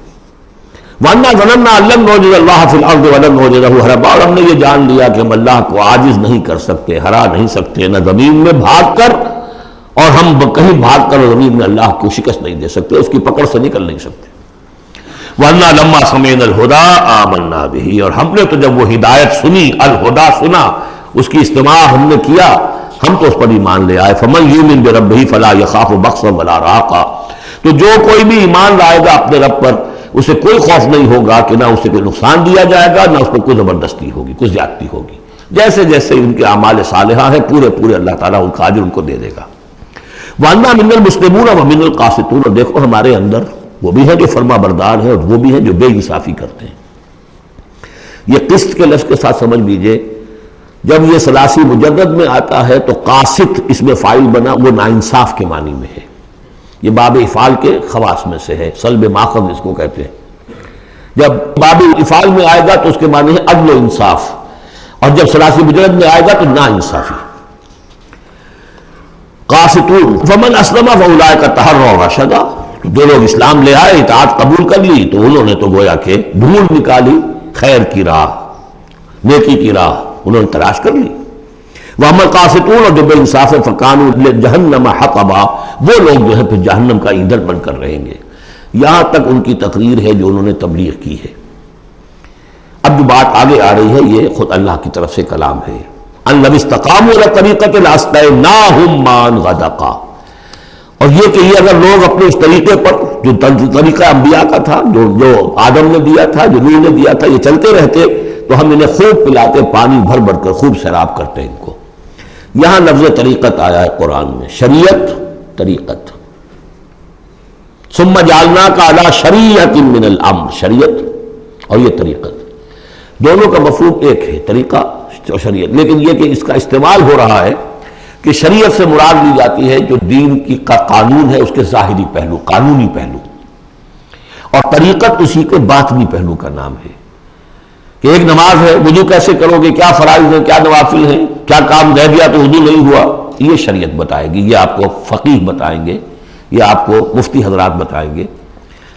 وَأَنَّا ظَنَنَّا أَن لَّن نُعْجِزَ اللَّهَ فِي الْأَرْضِ وَلَن نُعْجِزَهُ هَرَبًا، اور ہم نے یہ جان لیا کہ ہم اللہ کو عاجز نہیں کر سکتے، ہرا نہیں سکتے، نہ زمین میں بھاگ کر، اور ہم کہیں بھاگ کر زمین میں اللہ کو شکست نہیں دے سکتے، اس کی پکڑ سے نکل نہیں سکتے. وَأَنَّا لَمَّا سَمِعْنَا الْهُدَىٰ آمَنَّا بِهِ، اور ہم نے تو جب وہ ہدایت سنی، الہدا سنا، اس کی استماع ہم نے کیا، ہم تو اس پر ایمان لے آئے. فَمَن يُؤْمِن بِرَبِّهِ فَلَا يَخَافُ بَخْسًا وَلَا رَهَقًا، تو جو کوئی بھی ایمان لائے گا اپنے رب پر، اسے کوئی خوف نہیں ہوگا کہ نہ اسے کوئی نقصان دیا جائے گا، نہ اس کو کوئی زبردستی ہوگی، کوئی زیادتی ہوگی. جیسے جیسے ان کے اعمال صالحہ ہیں پورے پورے اللہ تعالیٰ ان کا اجر ان کو دے دے گا. وَأَنَّا مِنَّا الْمُسْلِمُونَ وَمِنَّا الْقَاسِطُونَ، اور دیکھو ہمارے اندر وہ بھی ہیں جو فرما بردار ہیں اور وہ بھی ہیں جو بے انصافی کرتے ہیں. یہ قسط کے لفظ کے ساتھ سمجھ لیجئے، جب یہ ثلاثی مجرد میں آتا ہے تو قاسط اس میں فاعل بنا، وہ ناانصاف کے معنی میں ہے. یہ باب افعال کے خواص میں سے ہے، سلب ماخذ اس کو کہتے ہیں. جب باب افعال میں آئے گا تو اس کے معنی ہے عدل و انصاف، اور جب ثلاثی مجرد میں آئے گا تو ناانصافی. قاسطون فمن اسلم فاولئک تحروا رشدا، جو لوگ اسلام لے آئے، اطاعت قبول کر لی، تو انہوں نے تو گویا کہ ڈھونڈ نکالی خیر کی راہ، نیکی کی راہ انہوں نے تلاش کر لی. وَأَمَّا الْقَاسِطُونَ، اور جو بے انصاف فَكَانُوا لِجَهَنَّمَ حَطَبًا، وہ لوگ جو ہے پھر جہنم کا ایندھن بن کر رہیں گے. یہاں تک ان کی تقریر ہے جو انہوں نے تبلیغ کی ہے. اب جو بات آگے آ رہی ہے یہ خود اللہ کی طرف سے کلام ہے. أَن لَوِ اسْتَقَامُوا عَلَى الطَّرِيقَةِ لَأَسْقَيْنَاهُم مَّاءً غَدَقًا، اور یہ کہ یہ اگر لوگ اپنے اس طریقے پر جو طریقہ انبیاء کا تھا، جو آدم نے دیا تھا، جو نوح نے دیا تھا، یہ چلتے رہتے تو ہم انہیں خوب پلاتے، پانی بھر بھر کر خوب سیراب کرتے ان کو. یہاں لفظ طریقت آیا ہے قرآن میں، شریعت طریقت. ثم جعلناک علی شریعت من الامر، شریعت اور یہ طریقت دونوں کا مفہوم ایک ہے، طریقہ اور شریعت. لیکن یہ کہ اس کا استعمال ہو رہا ہے کہ شریعت سے مراد لی جاتی ہے جو دین کی کا قانون ہے، اس کے ظاہری پہلو، قانونی پہلو، اور طریقت اسی کے باطنی پہلو کا نام ہے. کہ ایک نماز ہے، وضو کیسے کرو گے، کیا فرائض ہیں، کیا نوافل ہیں، کیا کام رہ گیا تو وضو نہیں ہوا، یہ شریعت بتائے گی، یہ آپ کو فقیہ بتائیں گے، یہ آپ کو مفتی حضرات بتائیں گے.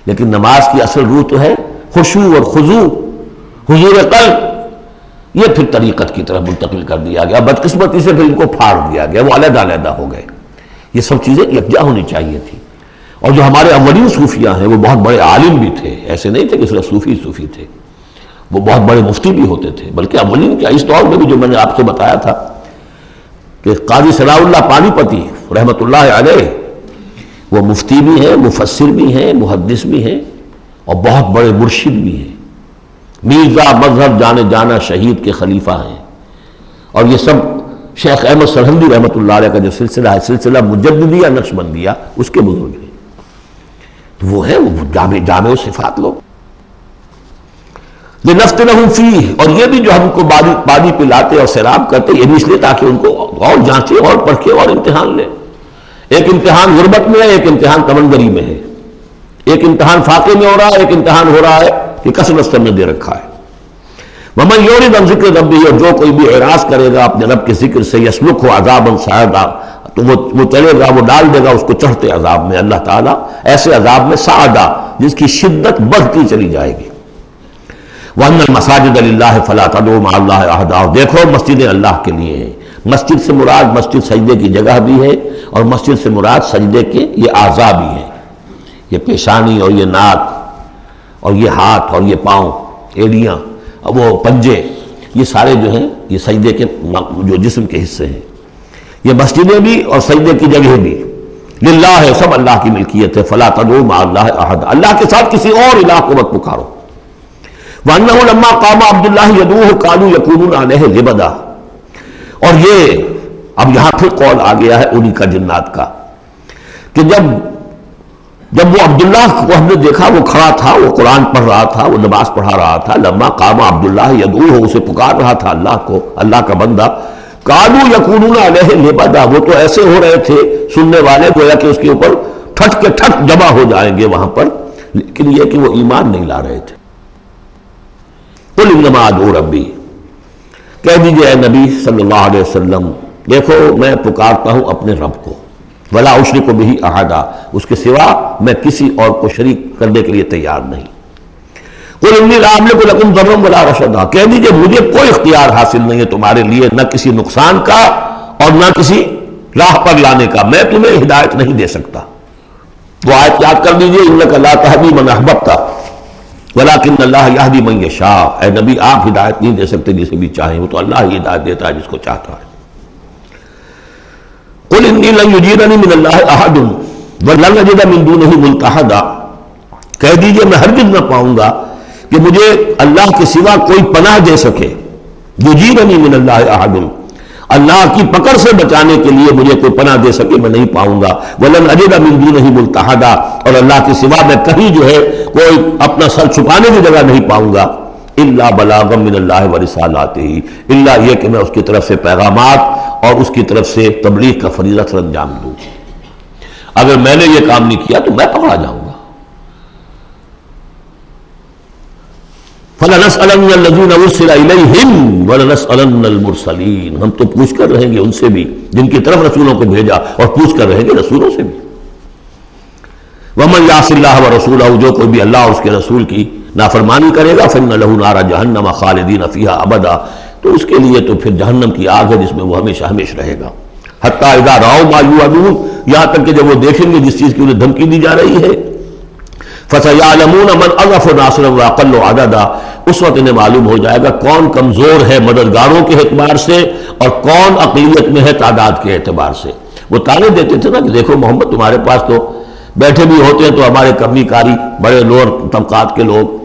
لیکن نماز کی اصل روح تو ہے خشوع اور خضوع، حضور قلب. یہ پھر طریقت کی طرف منتقل کر دیا گیا، بدقسمتی سے پھر ان کو پھاڑ دیا گیا، وہ علیحدہ علیحدہ ہو گئے. یہ سب چیزیں یکجا ہونی چاہیے تھی. اور جو ہمارے اولین صوفیاء ہیں وہ بہت بڑے عالم بھی تھے، ایسے نہیں تھے کہ صرف صوفی تھے، وہ بہت بڑے مفتی بھی ہوتے تھے. بلکہ اولین کیا، اس دور میں بھی جو میں نے آپ سے بتایا تھا کہ قاضی صلاح اللہ پانی پتی رحمۃ اللہ علیہ، وہ مفتی بھی ہیں، مفسر بھی ہیں، محدث بھی ہیں، اور بہت بڑے مرشد بھی ہیں. میرزا مذہب جانے جانا شہید کے خلیفہ ہیں. اور یہ سب شیخ احمد سرہندی رحمۃ اللہ علیہ کا جو سلسلہ ہے، سلسلہ مجددیہ نقشبندیہ، اس کے بزرگ ہیں. تو وہ ہے وہ جامع صفات لوگ. لِنَفْتِنَهُمْ فِيهِ، اور یہ بھی جو ہم کو پانی پلاتے اور سیراب کرتے، یہ بھی اس لیے تاکہ ان کو اور جانچے اور پرکھے اور امتحان لیں. ایک امتحان غربت میں ہے، ایک امتحان تمنگری میں ہے، ایک امتحان فاقے میں ہو رہا ہے، ایک امتحان ہو رہا ہے کہ کثرت نے دے رکھا ہے. ومن یعرض عن ذکر ربہ، اور جو کوئی بھی اعراض کرے گا اپنے رب کے ذکر سے، یسلکہ عذابا صعدا، تو وہ چلے گا، وہ ڈال دے گا اس کو چڑھتے عذاب میں، اللہ تعالیٰ ایسے عذاب میں صعدا جس کی شدت بڑھتی چلی جائے گی۔ وَأَنَّ الْمَسَاجِدَ لِلَّهِ فَلَا تَدْعُوا مَعَ اللَّهِ أَحَدًا، اور دیکھو مسجدیں اللہ کے لیے ہیں۔ مسجد سے مراد مسجد سجدے کی جگہ بھی ہے، اور مسجد سے مراد سجدے کے یہ اعضاء بھی ہیں، یہ پیشانی اور یہ ناک اور یہ ہاتھ اور یہ پاؤں، ایڑیاں اور وہ پنجے، یہ سارے جو ہیں یہ سجدے کے جو جسم کے حصے ہیں۔ یہ مسجدیں بھی اور سجدے کی جگہ بھی للہ ہے، سب اللہ کی ملکیت ہے۔ فلا تدعوا مع اللہ احد، اللہ کے ساتھ کسی اور الہ کو مت پکارو۔ وانہ لما قام عبد اللہ یدعوہ قالوا یکونون علیہ لبدا، اور یہ اب یہاں پھر قول آ گیا ہے انہی کا جنات کا کہ جب وہ عبداللہ کو ہم نے دیکھا وہ کھڑا تھا، وہ قرآن پڑھ رہا تھا، وہ نماز پڑھا رہا تھا، لما قام عبداللہ یدعوہ، اسے پکار رہا تھا اللہ کو، اللہ کا بندہ، قالوا یکونون علیہ لبدا، وہ تو ایسے ہو رہے تھے سننے والے گویا کہ اس کے اوپر ٹھٹ کے ٹھٹ جمع ہو جائیں گے وہاں پر، لیکن یہ کہ وہ ایمان نہیں لا رہے تھے۔ قل انما ادعو ربی، کہہ دیجئے اے نبی صلی اللہ علیہ وسلم، دیکھو میں پکارتا ہوں اپنے رب کو، ولا اشرک بہ احدا، اس کے سوا میں کسی اور کو شریک کرنے کے لیے تیار نہیں۔ قل انی لا املک لکم ضرا ولا رشدا، کہہ دیجئے مجھے کوئی اختیار حاصل نہیں ہے تمہارے لیے، نہ کسی نقصان کا اور نہ کسی راہ پر لانے کا، میں تمہیں ہدایت نہیں دے سکتا۔ وہ آیت یاد کر دیجئے، انک لا تہدی من احببت ولکن اللہ یہدی من یشاء، اے نبی آپ ہدایت نہیں دے سکتے جسے بھی چاہیں، وہ تو اللہ ہی ہدایت دیتا ہے جس کو چاہتا ہے۔ قل انی لن یجیرنی من اللہ احد ولن اجد من دونہ ملتحدا، کہہ دیجئے میں ہرگز نہ پاؤں گا کہ مجھے اللہ کے سوا کوئی پناہ دے سکے، یجیرنی من اللہ احد، اللہ کی پکڑ سے بچانے کے لیے مجھے کوئی پناہ دے سکے میں نہیں پاؤں گا، ولن اجد من دونہ ملتحدا، اور اللہ کے سوا میں کہیں جو ہے کوئی اپنا سر چھپانے کی جگہ نہیں پاؤں گا، الا بلاغا من اللہ ورسالاتہ، الا یہ کہ میں اس کی طرف سے پیغامات اور اس کی طرف سے تبلیغ کا فریضہ سر انجام دوں۔ اگر میں نے یہ کام نہیں کیا تو میں پکڑا جاؤں گا۔ فَلَنَسْأَلَنَّ الَّذِينَ أُرْسِلَ إِلَيْهِمْ وَلَنَسْأَلَنَّ الْمُرْسَلِينَ، ہم تو پوچھ کر رہیں گے ان سے بھی جن کی طرف رسولوں کو بھیجا، اور پوچھ کر رہیں گے رسولوں سے بھی۔ وَمَنْ يَعْصِ اللَّهَ وَرَسُولَهُ، جو کوئی بھی اللہ اور اس کے رسول کی نافرمانی کرے گا، فَإِنَّ لَهُ نَارَ جَهَنَّمَ خَالِدِينَ فِيهَا أَبَدًا، تو اس کے لیے تو پھر جہنم کی آگ ہے جس میں وہ ہمیشہ ہمیش رہے گا۔ حَتَّى إِذَا رَأَوْا مَا يُوعَدُونَ، یہاں تک کہ جب وہ دیکھیں گے جس چیز کی انہیں دھمکی دی جا رہی ہے، فَسَيَعْلَمُونَ مَنْ أَضْعَفُ نَاصِرًا وَأَقَلُّ عَدَدًا، اس وقت انہیں معلوم ہو جائے گا کون کمزور ہے مددگاروں کے اعتبار سے اور کون اقلیت میں ہے تعداد کے اعتبار سے۔ وہ تانے دیتے تھے نا کہ دیکھو محمد تمہارے پاس تو بیٹھے بھی ہوتے ہیں تو ہمارے کمی کاری بڑے لوور طبقات کے لوگ،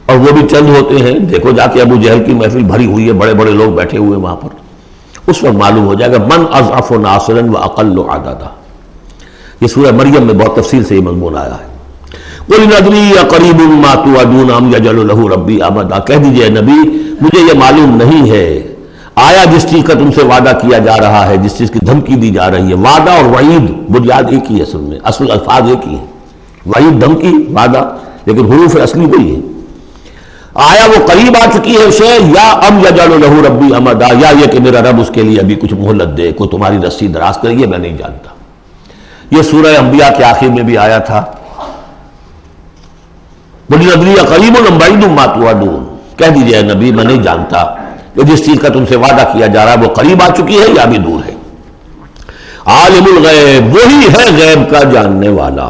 اور وہ بھی چند ہوتے ہیں، دیکھو جا کے ابو جہل کی محفل بھری ہوئی ہے، بڑے بڑے لوگ بیٹھے ہوئے وہاں پر۔ اس وقت معلوم ہو جائے گا من اضعف ناصرا واقل عددا۔ یہ سورہ مریم میں بہت تفصیل سے یہ مضمون آیا ہے۔ قل ان ادری اقریب ما توعدون ام یجعل له ربی امدا، کہہ دیجئے نبی مجھے یہ معلوم نہیں ہے آیا جس چیز کا تم سے وعدہ کیا جا رہا ہے، جس چیز کی دھمکی دی جا رہی ہے، وعدہ اور وعید بنیاد ایک ہی ہے، اصل میں اصل الفاظ ایک ہی ہیں، وعید دھمکی، وعدہ، لیکن حروف اصلی وہی ہے۔ آیا وہ قریب آ چکی ہے اسے، یا ام یجعل له ربی امدا، یا یہ کہ میرا رب اس کے لیے ابھی کچھ مہلت دے، کوئی تمہاری رسی دراز کرے، یہ میں نہیں جانتا۔ یہ سورہ انبیاء کے آخر میں بھی آیا تھا، قل ادری اقریب ام بعید ما توعدون، کہہ دیجئے نبی میں نہیں جانتا کہ جس چیز کا تم سے وعدہ کیا جا رہا ہے وہ قریب آ چکی ہے یا بھی دور ہے۔ عالم الغیب، وہی ہے غیب کا جاننے والا،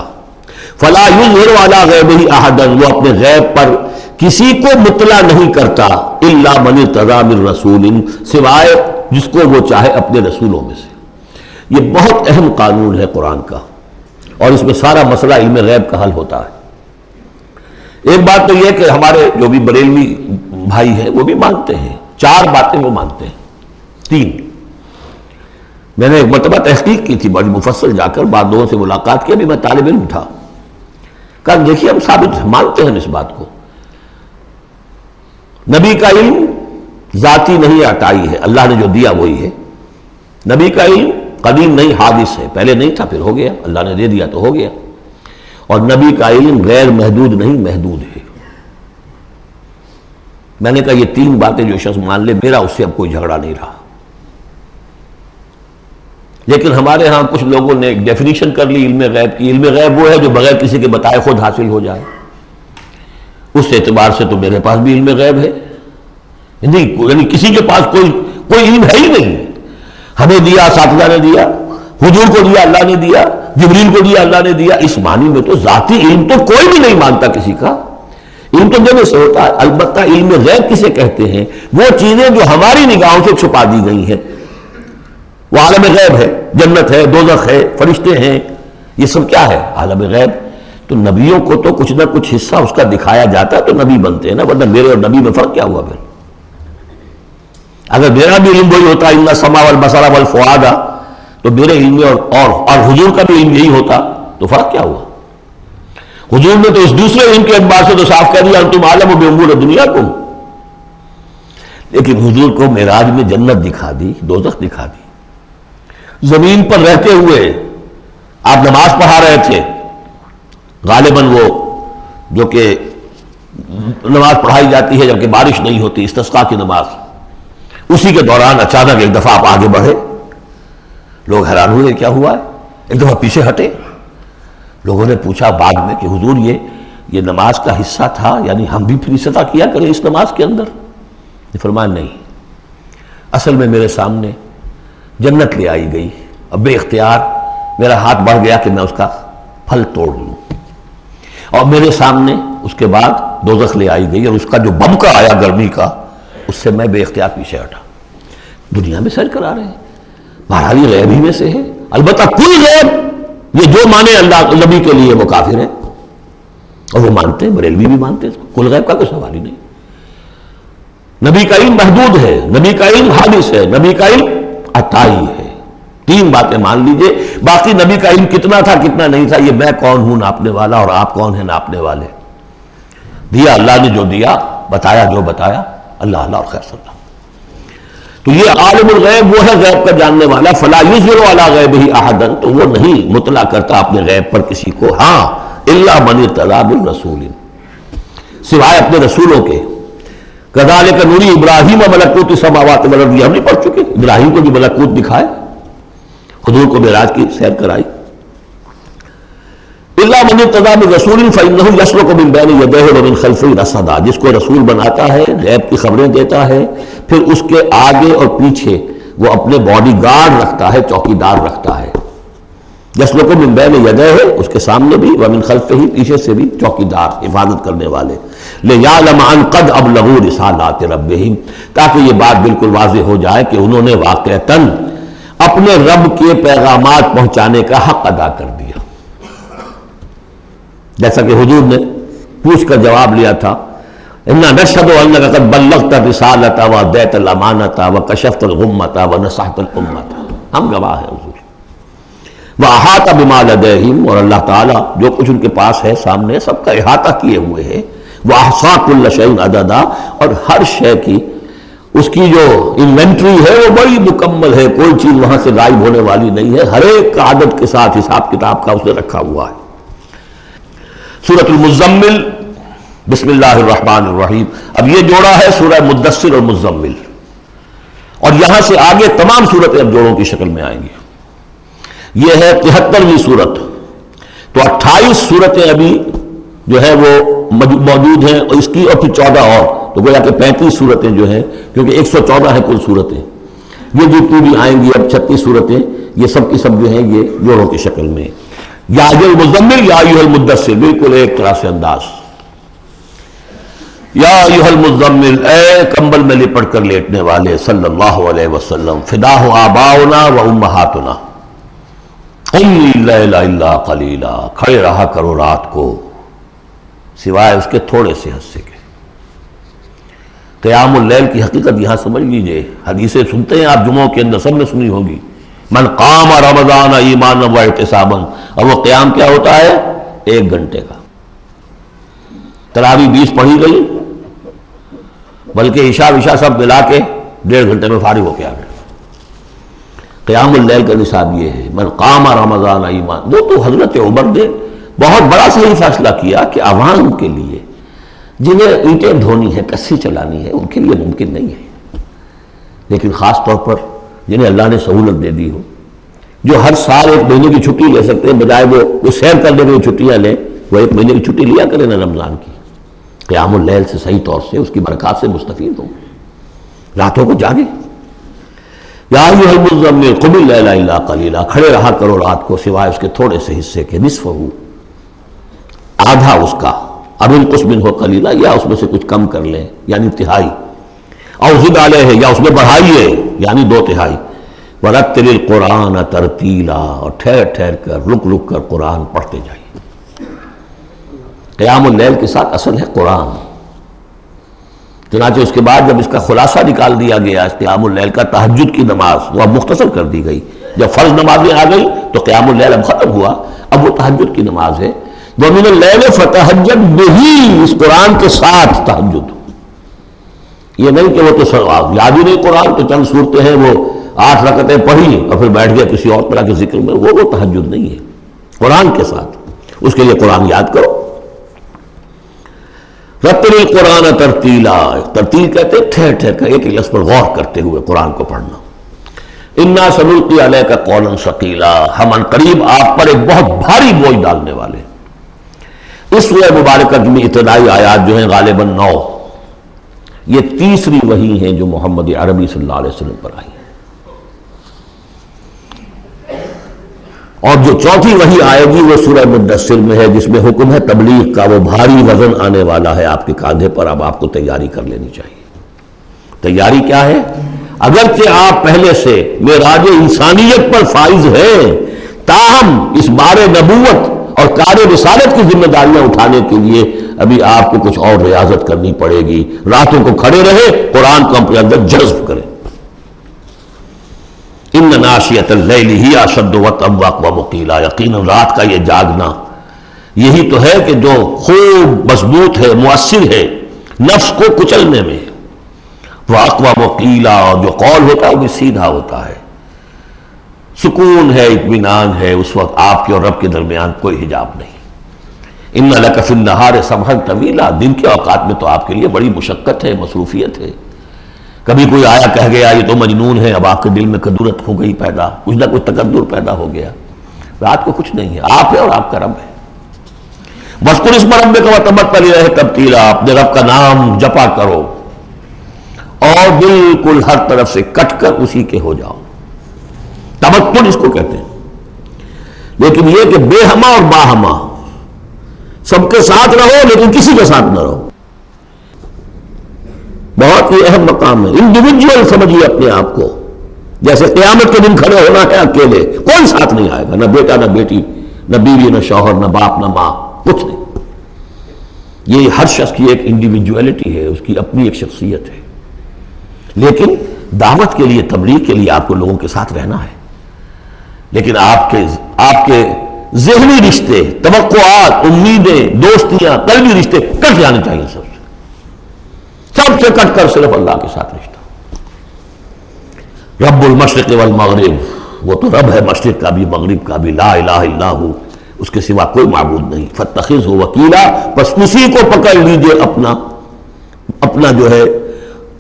فلا یظہر علی غیبہ احدا، وہ اپنے غیب پر کسی کو مطلع نہیں کرتا، الا من ارتضی من رسول، سوائے جس کو وہ چاہے اپنے رسولوں میں سے۔ یہ بہت اہم قانون ہے قرآن کا، اور اس میں سارا مسئلہ علم غیب کا حل ہوتا ہے۔ ایک بات تو یہ کہ ہمارے جو بھی بریلوی بھائی ہیں وہ بھی مانتے ہیں، 4 باتیں وہ مانتے ہیں، 3۔ میں نے ایک مرتبہ تحقیق کی تھی بڑی مفصل، جا کر بعض لوگوں سے ملاقات کی، ابھی میں طالب علم تھا، کہا دیکھیے ہم ثابت مانتے ہیں اس بات کو، نبی کا علم ذاتی نہیں عطائی ہے، اللہ نے جو دیا وہی ہے۔ نبی کا علم قدیم نہیں، حادث ہے، پہلے نہیں تھا پھر ہو گیا، اللہ نے دے دیا تو ہو گیا۔ اور نبی کا علم غیر محدود نہیں، محدود ہے۔ میں نے کہا یہ تین باتیں جو شخص مان لے میرا اس سے اب کوئی جھگڑا نہیں رہا. لیکن ہمارے ہاں کچھ لوگوں نے ایک ڈیفینیشن کر لی علم غیب کی. علم غیب وہ ہے جو بغیر کسی کے بتائے خود حاصل ہو جائے. اس اعتبار سے تو میرے پاس بھی علم غیب ہے نہیں, یعنی کسی کے پاس کوئی علم ہے ہی نہیں. ہمیں دیا اساتذہ نے دیا, حضور کو دیا اللہ نے دیا, جبریل کو دیا اللہ نے دیا. اس معنی میں تو ذاتی علم تو کوئی بھی نہیں مانتا کسی کا. علم تو دینے سے ہوتا ہے. البتہ علم غیب کسے کہتے ہیں؟ وہ چیزیں جو ہماری نگاہوں سے چھپا دی گئی ہیں. وہ عالم غیب ہے, جنت ہے, دوزخ ہے, فرشتے ہیں, یہ سب کیا ہے؟ عالم غیب. تو نبیوں کو تو کچھ نہ کچھ حصہ اس کا دکھایا جاتا ہے تو نبی بنتے ہیں نا, ورنہ میرے اور نبی میں فرق کیا ہوا پھر؟ اگر میرا بھی علم وہی ہوتا ان السمع والبصر والفؤاد, تو میرے علم میں اور حضور کا بھی علم یہی ہوتا تو فرق کیا ہوا؟ حضور نے تو اس دوسرے علم کے اعتبار سے تو صاف کہہ دیا انتم عالم بامور دنیاکم. لیکن حضور کو معراج میں جنت دکھا دی, دوزخ دکھا دی. زمین پر رہتے ہوئے آپ نماز پڑھا رہے تھے, غالباً وہ جو کہ نماز پڑھائی جاتی ہے جبکہ بارش نہیں ہوتی, استسقاء کی نماز, اسی کے دوران اچانک ایک دفعہ آپ آگے بڑھے. لوگ حیران ہوئے کیا ہوا ہے, ایک دفعہ پیچھے ہٹے. لوگوں نے پوچھا بعد میں کہ حضور یہ نماز کا حصہ تھا, یعنی ہم بھی پھر استطاع کیا کریں اس نماز کے اندر؟ یہ فرمایا نہیں, اصل میں میرے سامنے جنت لے آئی گئی, اب بے اختیار میرا ہاتھ بڑھ گیا کہ میں اس کا پھل توڑ لوں, اور میرے سامنے اس کے بعد دوزخ لے آئی گئی اور اس کا جو بمکا آیا گرمی کا, اس سے میں بے اختیار پیچھے ہٹا. دنیا میں سیر کرا رہے ہیں, بہرحال یہ غیب ہی میں سے ہے. البتہ کل غیب یہ جو مانے اللہ نبی کے لیے وہ کافر ہے, اور وہ مانتے ہیں, بریلوی بھی مانتے ہیں. کل غیب کا کوئی سوال ہی نہیں. نبی کا علم محدود ہے, نبی کا علم حادث ہے, نبی کا علم عطائی ہے. تین باتیں مان لیجئے. باقی نبی کا علم کتنا تھا کتنا نہیں تھا یہ میں کون ہوں ناپنے والا, اور آپ کون ہیں ناپنے والے. دیا اللہ نے جو دیا, بتایا جو بتایا, اللہ اللہ اور خیر صلی اللہ. تو یہ عالم الغیب وہ ہے غیب کا جاننے والا. فلا یظہر علی غیبہ احدا, تو وہ نہیں مطلع کرتا اپنے غیب پر کسی کو. ہاں الا من ارتضی من رسول, سوائے اپنے رسولوں کے. کذالک نوری ابراہیم ملکوت السماوات والارض, ہم نہیں پڑھ چکے؟ ابراہیم کو جو ملکوت دکھائے, حضور کو معراج کی سیر کرائی. الا من ارتضی من رسول فانہ یسلک من بین یدیہ ومن خلفہ رصدا, جس کو رسول بناتا ہے, غیب کی خبریں دیتا ہے, پھر اس کے آگے اور پیچھے وہ اپنے باڈی گارڈ رکھتا ہے, چوکیدار رکھتا ہے. یسلک من بین یدیہ, اس کے سامنے بھی, ومن خلفہ, پیچھے سے بھی چوکیدار, حفاظت کرنے والے. لیعلم ان قد ابلغوا رسالات ربہم, تاکہ یہ بات بالکل واضح ہو جائے کہ انہوں نے واقعتاً اپنے رب کے پیغامات پہنچانے کا حق ادا کر دیا. جیسا کہ حضور نے پوچھ کر جواب لیا تھا, انا نشهد انک قد بلغت الرسالۃ وادیت الامانۃ وکشفت الغمۃ ونصحت الامۃ, ہم گواہ ہیں حضور. واحاط بما لدیہم, اور اللہ تعالیٰ جو کچھ ان کے پاس ہے سامنے سب کا احاطہ کیے ہوئے ہے. واحصا کل شیء عددا, اور ہر شے کی اس کی جو انوینٹری ہے وہ بڑی مکمل ہے, کوئی چیز وہاں سے غائب ہونے والی نہیں ہے. ہر ایک کا عدد کے ساتھ حساب کتاب کا اس نے رکھا ہوا ہے. سورۃ المزمل, بسم اللہ الرحمن الرحیم. اب یہ جوڑا ہے سورہ مدثر اور مزمل, اور یہاں سے آگے تمام سورتیں اب جوڑوں کی شکل میں آئیں گی. یہ ہے 73ویں سورت. تو 28 سورتیں ابھی جو ہے وہ موجود ہیں, اور اس کی اور پھر 14 اور, تو گویا کہ 35 سورتیں جو ہیں, کیونکہ 114 ہے کل سورتیں. یہ جتنی بھی آئیں گی اب 36 سورتیں, یہ سب کی سب جو ہیں یہ جوڑوں کی شکل میں. یا ایھا المزمل یا ایھا المدثر, بالکل ایک طرح سے انداز. یا ایھا المزمل, اے کمبل میں لپٹ کر لیٹنے والے, صلی اللہ علیہ وسلم. فداہ آباؤنا و امہاتنا, قم اللیل الا قلیلا, کھڑے رہا کرو رات کو سوائے اس کے تھوڑے سے حصے کے. قیام اللیل کی حقیقت یہاں سمجھ لیجئے. حدیثیں سنتے ہیں آپ جمعوں کے اندر, سب نے سنی ہوگی, من قام رمضان ایمانا و احتسابا, اور وہ قیام کیا ہوتا ہے؟ 1 گھنٹے کا. تراویح 20 پڑھی گئی, بلکہ عشاء سب ملا کے 1.5 گھنٹے میں فارغ ہو کے آ گئے. قیام اللیل کا نصاب یہ ہے, من قام رمضان ایمان. وہ تو حضرت عمر نے بہت بڑا صحیح فیصلہ کیا کہ عوام کے لیے جنہیں اینٹیں دھونی ہے، کسی چلانی ہے، ان کے لیے ممکن نہیں ہے، لیکن خاص طور پر جنہیں اللہ نے سہولت دے دی ہو، جو ہر سال ایک مہینے کی چھٹی لے سکتے ہیں، بجائے وہ سیر کرنے کے لیے چھٹیاں لیں، وہ ایک مہینے کی چھٹی لیا کریں نا رمضان کی، قیام اللیل سے صحیح طور سے اس کی برکات سے مستفید ہوں، راتوں کو جاگیں۔ یا ایھا المزمل قم اللیل الا قلیلا، کھڑے رہا کرو رات کو سوائے اس کے تھوڑے سے حصے کے، نصفہ، آدھا اس کا، او انقص منہ قلیلا، یا اس میں سے کچھ کم کر لیں یعنی تہائی، او زد علیہ، یا اس میں بڑھائیے یعنی 2/3، ورتل القرآن ترتیلا، اور ٹھہر ٹھہر کر رک رک کر قرآن پڑھتے جائیے۔ قیام اللیل کے ساتھ اصل ہے قرآن، چنانچہ اس کے بعد جب اس کا خلاصہ نکال دیا گیا اس قیام اللیل کا، تہجد کی نماز وہ اب مختصر کر دی گئی، جب فرض نمازیں آ گئی تو قیام اللیل اب ختم ہوا، اب وہ تہجد کی نماز ہے۔ وَمِنَ اللَّيْلِ فَتَہجد بِهِ، اس قرآن کے ساتھ تہجد، یہ نہیں کہ وہ تو یاد ہی نہیں قرآن، تو چند صورتیں ہیں وہ 8 رکعتیں پڑھی اور پھر بیٹھ گیا کسی اور طرح کے ذکر میں، وہ تہجد نہیں ہے، قرآن کے ساتھ، اس کے لیے قرآن یاد کرو۔ رتل القرآن ترتیلا، ترتیل کہتے ہیں ٹھہر ٹھہر کر ایک لفظ پر غور کرتے ہوئے قرآن کو پڑھنا۔ انا سنلقی علیک قولا ثقیلا، ہم عنقریب آپ پر ایک بہت بھاری بوجھ ڈالنے والے۔ اس سورہ مبارکہ میں ابتدائی آیات جو ہیں غالباً 9، یہ تیسری وحی ہیں جو محمد عربی صلی اللہ علیہ وسلم پر آئی ہیں، اور جو چوتھی وحی آئے گی وہ سورہ مدثر میں ہے، جس میں حکم ہے تبلیغ کا، وہ بھاری وزن آنے والا ہے آپ کے کاندھے پر، اب آپ کو تیاری کر لینی چاہیے۔ تیاری کیا ہے؟ اگرچہ آپ پہلے سے معراج انسانیت پر فائز ہیں، تاہم اس بار نبوت اور کار رسالت کی ذمہ داریاں اٹھانے کے لیے ابھی آپ کو کچھ اور ریاضت کرنی پڑے گی۔ راتوں کو کھڑے رہے، قرآن کو اپنے اندر جذب کریں۔ ان ناشیۃ اللیل ہی اشد وطئا واقوم قیلا، یقیناً رات کا یہ جاگنا یہی تو ہے کہ جو خوب مضبوط ہے، مؤثر ہے نفس کو کچلنے میں، واقوم قیلا، اور جو قول ہوتا ہے وہ بھی سیدھا ہوتا ہے، سکون ہے، اطمینان ہے، اس وقت آپ کے اور رب کے درمیان کوئی حجاب نہیں۔ ان لک فی النہار سبحا طویلا، دن کے اوقات میں تو آپ کے لیے بڑی مشقت ہے، مصروفیت ہے۔ کبھی کوئی آیا کہہ گیا یہ تو مجنون ہے، اب آپ کے دل میں کدورت ہو گئی پیدا، کچھ نہ کچھ تکدر پیدا ہو گیا۔ رات کو کچھ نہیں ہے، آپ ہے اور آپ کا رب ہے۔ وَاذْكُرِ اسْمَ رَبِّكَ وَتَبَتَّلْ إِلَيْهِ تَبْتِيلًا، اپنے رب کا نام جپا کرو اور بالکل ہر طرف سے کٹ کر اسی کے ہو جاؤ۔ تبتل اس کو کہتے ہیں، لیکن یہ کہ بے ہما اور باہما، سب کے ساتھ رہو لیکن کسی کے ساتھ نہ رہو، بہت ہی اہم مقام ہے۔ انڈیویجول سمجھیے اپنے آپ کو، جیسے قیامت کے دن کھڑے ہونا ہے اکیلے، کوئی ساتھ نہیں آئے گا، نہ بیٹا نہ بیٹی، نہ بیوی نہ شوہر، نہ باپ نہ ماں، کچھ نہیں۔ یہ ہر شخص کی ایک انڈیویجویلٹی ہے، اس کی اپنی ایک شخصیت ہے، لیکن دعوت کے لیے، تبلیغ کے لیے آپ کو لوگوں کے ساتھ رہنا ہے، لیکن آپ کے ذہنی رشتے، توقعات، امیدیں، دوستیاں، قلبی رشتے کٹ جانے چاہیے، سب سے کٹ کر صرف اللہ کے ساتھ رشتہ۔ رب المشرق والمغرب، وہ تو رب ہے مشرق کا بھی مغرب کا بھی، لا الہ الا ہو، اس کے سوا کوئی معبود نہیں۔ فاتخذہ وکیلا، بس اسی کو پکڑ لیجئے اپنا جو ہے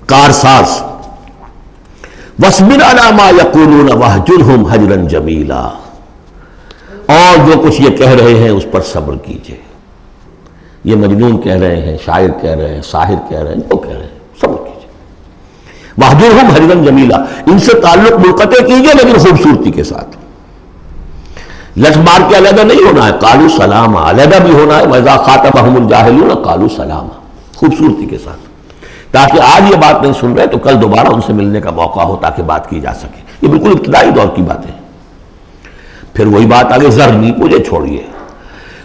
کارساز۔ واصبر علی ما یقولون واہجرہم ہجرا جمیلا، اور جو کچھ یہ کہہ رہے ہیں اس پر صبر کیجئے۔ یہ مجنون کہہ رہے ہیں، شاعر کہہ رہے ہیں، ساحر کہہ رہے ہیں، جو کہہ رہے ہیں صبر کیجئے۔ واہجرہم ہجرا جمیلا، ان سے تعلق منقطع کیجئے لیکن خوبصورتی کے ساتھ، لٹ مار کے علیحدہ نہیں ہونا ہے، قالوا سلاما، علیحدہ بھی ہونا ہے، وَإِذَا خَاطَبَهُمُ الْجَاهِلُونَ قَالُوا سَلَامًا، خوبصورتی کے ساتھ، تاکہ آج یہ بات نہیں سن رہے تو کل دوبارہ ان سے ملنے کا موقع ہو، تاکہ بات کی جا سکے۔ یہ بالکل ابتدائی دور کی باتیں ہیں۔ پھر وہی بات آگے، ذرنی، مجھے چھوڑیے،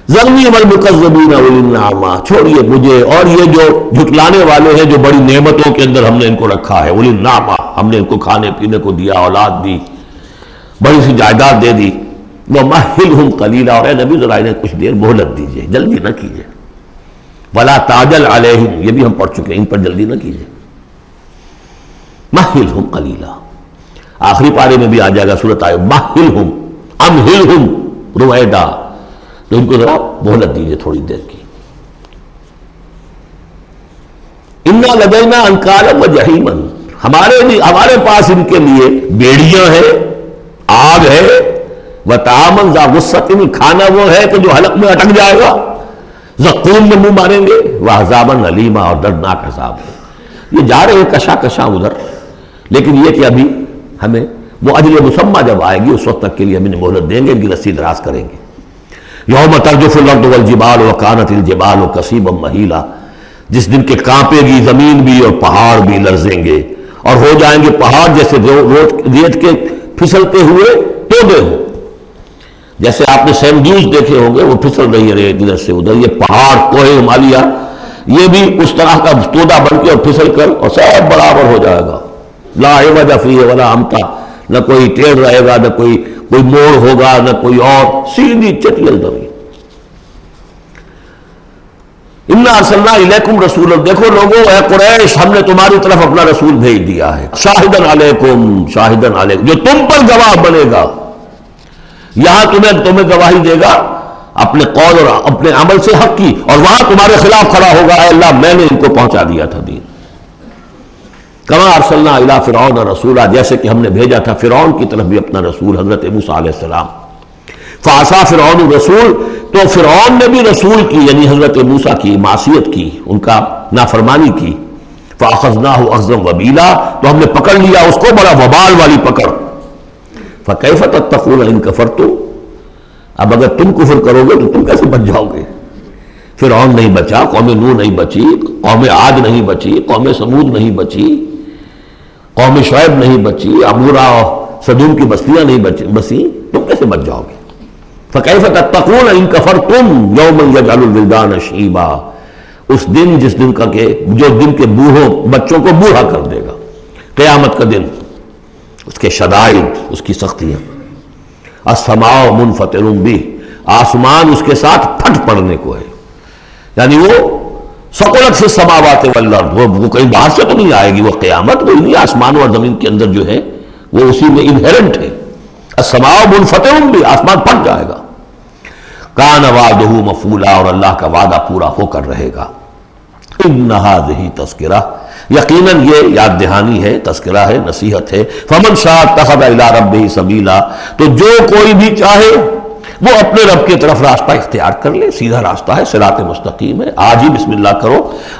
ذرنی والمکذبین اولی النعمہ، چھوڑیے مجھے اور یہ جو جھٹلانے والے ہیں، جو بڑی نعمتوں کے اندر ہم نے ان کو رکھا ہے، اولی النعمہ، ہم نے ان کو کھانے پینے کو دیا، اولاد دی، بڑی سی جائیداد دے دی۔ وَمَهِّلْهُمْ قَلِيلًا، اور اے نبی ذرا انہیں کچھ دیر مہلت دیجیے، جلدی نہ کیجیے۔ وَلَا تَعْجَلْ عَلَيْهِمْ، یہ بھی ہم پڑھ چکے ہیں، ان پر جلدی نہ کیجیے۔ مَهِّلْهُمْ قَلِيلًا، آخری پارے میں بھی آ جائے گا سورۃ آئے، مَهِّلْهُمْ أَمْهِلْهُمْ رُوَيْدًا، تو ان کو ذرا مہلت دیجیے تھوڑی دیر کی۔ انا لدینا انکالا و جہیما، ہمارے پاس ان کے لیے بیڑیاں ہیں، آگ ہے، وطعاما ذا غصۃ، کھانا وہ ہے کہ جو حلق میں اٹک جائے گا، زقوم میں منہ ماریں گے، وعذابا علیما، اور دردناک عذاب ہے۔ یہ جا رہے ہیں کشا کشا ادھر، لیکن یہ کہ ابھی ہمیں وہ اجل مسمى جب آئے گی اس وقت تک کے لیے ہم انہیں مہلت دیں گے، ان کی رسی دراز کریں گے۔ یوم ترجف الارض والجبال وکانت الجبال کثیبا مہیلا، جس دن کے کانپے گی زمین بھی اور پہاڑ بھی لرزیں گے، اور ہو جائیں گے پہاڑ جیسے ریت کے پھسلتے ہوئے ٹوٹے ہو، جیسے آپ نے سینڈ ڈیوز دیکھے ہوں گے وہ پھسل رہی ہے ریت ادھر سے ادھر، یہ پہاڑ کوہ ہمالیہ یہ بھی اس طرح کا تودا بن کے اور پھسل کر اور سب برابر ہو جائے گا، لا عوج فیہ ولا امتا، نہ کوئی ٹیڑھ رہے گا، نہ کوئی موڑ ہوگا، نہ کوئی اور، سیدھی چٹیل زمین۔ انا ارسلنا الیکم رسولا، دیکھو لوگوں اے قریش، ہم نے تمہاری طرف اپنا رسول بھیج دیا ہے، شاہدن علیکم، شاہدن علیکم، جو تم پر گواہ بنے گا، یہاں تمہیں گواہی دے گا اپنے قول اور اپنے عمل سے حق کی، اور وہاں تمہارے خلاف کھڑا ہوگا، اے اللہ میں نے ان کو پہنچا دیا تھا دین۔ کما ارسلنا الی فرعون رسولا، جیسے کہ ہم نے بھیجا تھا فرعون کی طرف بھی اپنا رسول حضرت موسیٰ علیہ السلام۔ فعصا فرعون الرسول، تو فرعون نے بھی رسول کی یعنی حضرت موسیٰ کی معصیت کی، ان کا نافرمانی کی۔ فاخذناہ اخذا وبیلا، تو ہم نے پکڑ لیا اس کو بڑا وبال والی پکڑ۔ فکیف تتقون ان کفرتم، اب اگر تم کفر کرو گے تو تم کیسے بچ جاؤ گے؟ فرعون نہیں بچا، قوم نوح نہیں بچی، قوم عاد نہیں بچی، قوم سمود نہیں بچی، قوم شعیب نہیں بچی، عمورہ اور صدوم کی بستیاں نہیں بسی، تم کیسے بچ جاؤ گے؟ فکیف تتقون ان کفرتم یوما یجعل الولدان شیبا، اس دن جس دن کا کہ جو دن کے بوڑھوں بچوں کو بوڑھا کر دے گا، قیامت کا دن، اس کے شدائد، اس کی سختیاں۔ السماء منفطر بہ، آسمان اس کے ساتھ پھٹ پڑنے کو ہے، یعنی وہ ثقلت فی السماوات والارض، وہ کہیں باہر سے تو نہیں آئے گی، وہ قیامت وہ انہی آسمان اور زمین کے اندر جو ہے وہ اسی میں انہیرنٹ ہے۔ السماء منفطر بہ، آسمان پھٹ جائے گا۔ کان وعدہ مفعولا، اور اللہ کا وعدہ پورا ہو کر رہے گا۔ ان ھذہ تذکرہ، یقیناً یہ یاد دہانی ہے، تذکرہ ہے، نصیحت ہے۔ فمن شاء اتخذ الی ربہ سبیلا، تو جو کوئی بھی چاہے وہ اپنے رب کی طرف راستہ اختیار کر لے، سیدھا راستہ ہے، صراط مستقیم ہے۔ آج ہی بسم اللہ کرو،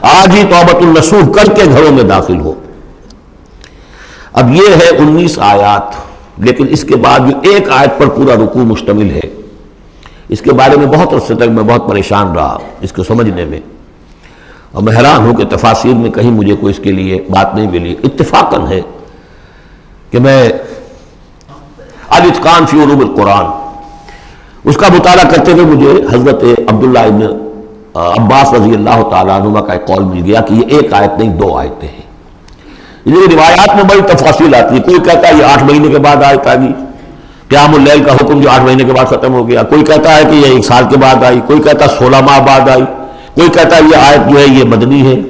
آج ہی توبۃ النصوح کر کے گھروں میں داخل ہو۔ اب یہ ہے 19 آیات، لیکن اس کے بعد جو ایک آیت پر پورا رکوع مشتمل ہے، اس کے بارے میں بہت عرصے تک میں بہت پریشان رہا اس کو سمجھنے میں، اور میں حیران ہوں کہ تفاسیر میں کہیں مجھے کوئی اس کے لیے بات نہیں ملی۔ اتفاقاً ہے کہ میں الاتقان فی علوم القرآن اس کا مطالعہ کرتے ہوئے مجھے حضرت عبداللہ ابن عباس رضی اللہ تعالیٰ عنہ کا ایک قول مل گیا کہ یہ ایک آیت نہیں 2 آیتیں ہیں۔ یہ روایات میں بڑی تفاصیل آتی ہے، کوئی کہتا ہے یہ 8 مہینے کے بعد آیت آ گئی، قیام اللیل کا حکم جو 8 مہینے کے بعد ختم ہو گیا، کوئی کہتا ہے کہ یہ 1 سال کے بعد آئی، کوئی کہتا ہے 16 ماہ بعد آئی، کوئی کہتا ہے یہ آیت جو ہے یہ مدنی ہے،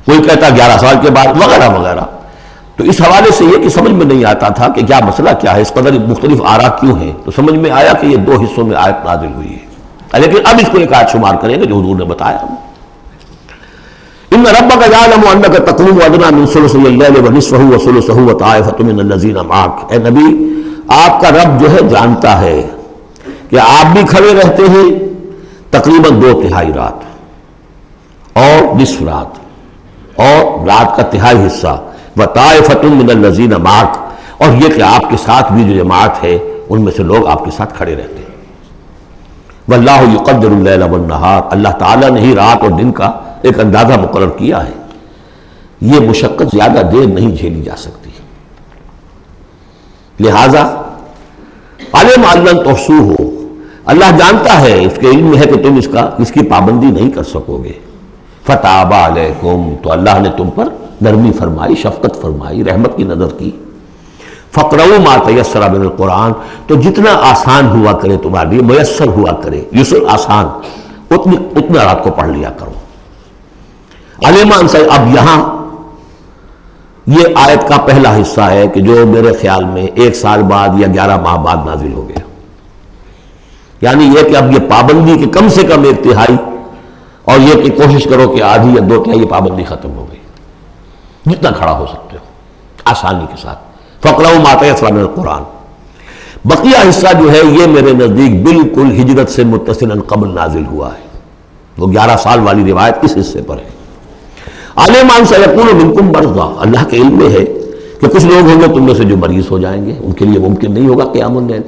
کوئی کہتا ہے 11 سال کے بعد، وغیرہ وغیرہ۔ تو اس حوالے سے یہ کہ سمجھ میں نہیں آتا تھا کہ کیا مسئلہ کیا ہے، اس قدر مختلف آراء کیوں ہیں، تو سمجھ میں آیا کہ یہ 2 حصوں میں آیت نازل ہوئی ہے، لیکن اب اس کو ایک آیت شمار کریں گے جو حضور نے بتایا۔ ان ربک یعلم انک تقوم ادنی من ثلث اللیل ونصفہ وثلثہ وطائفۃ من الذین معک، اے نبی آپ کا رب جو ہے جانتا ہے کہ آپ بھی کھڑے رہتے ہیں تقریباً 2/3 رات اور نصف رات اور رات کا تہائی حصہ، وطائفۃ من الذین معک، اور یہ کہ آپ کے ساتھ بھی جو جماعت ہے ان میں سے لوگ آپ کے ساتھ کھڑے رہتے ہیں۔ واللہ یقدر اللیل والنہار، اللہ تعالیٰ نے ہی رات اور دن کا ایک اندازہ مقرر کیا ہے، یہ مشقت زیادہ دیر نہیں جھیلی جا سکتی، لہذا علم ان لن تحصوہ، اللہ جانتا ہے، اس کے علم ہے کہ تم اس کی پابندی نہیں کر سکو گے۔ فتاب علیکم، تو اللہ نے تم پر نرمی فرمائی، شفقت فرمائی، رحمت کی نظر کی۔ فقرؤوا ما تیسر من القرآن، تو جتنا آسان ہوا کرے تمہارے لیے، میسر ہوا کرے، یسر آسان، اتنا رات کو پڑھ لیا کرو۔ علمان سے اب یہاں یہ آیت کا پہلا حصہ ہے کہ جو میرے خیال میں 1 سال بعد یا 11 ماہ بعد نازل ہو گیا، یعنی یہ کہ اب یہ پابندی کہ کم سے کم 1/3 اور یہ کہ کوشش کرو کہ آدھی یا 2/3 پابندی ختم ہو گئی، جتنا کھڑا ہو سکتے ہو آسانی کے ساتھ۔ فَاقْرَؤْا مَا تَيَسَّرَ مِنَ الْقُرْآنِ، بقیہ حصہ جو ہے یہ میرے نزدیک بالکل ہجرت سے متصلاً قبل نازل ہوا ہے، وہ 11 سال والی روایت اس حصے پر ہے۔ عَلِمَ سَيَكُونُ مِنكُم مَرْضَىٰ، اللہ کے علم میں ہے کہ کچھ لوگ ہوں گے تم میں سے جو مریض ہو جائیں گے، ان کے لیے ممکن نہیں ہوگا قیام اللیل۔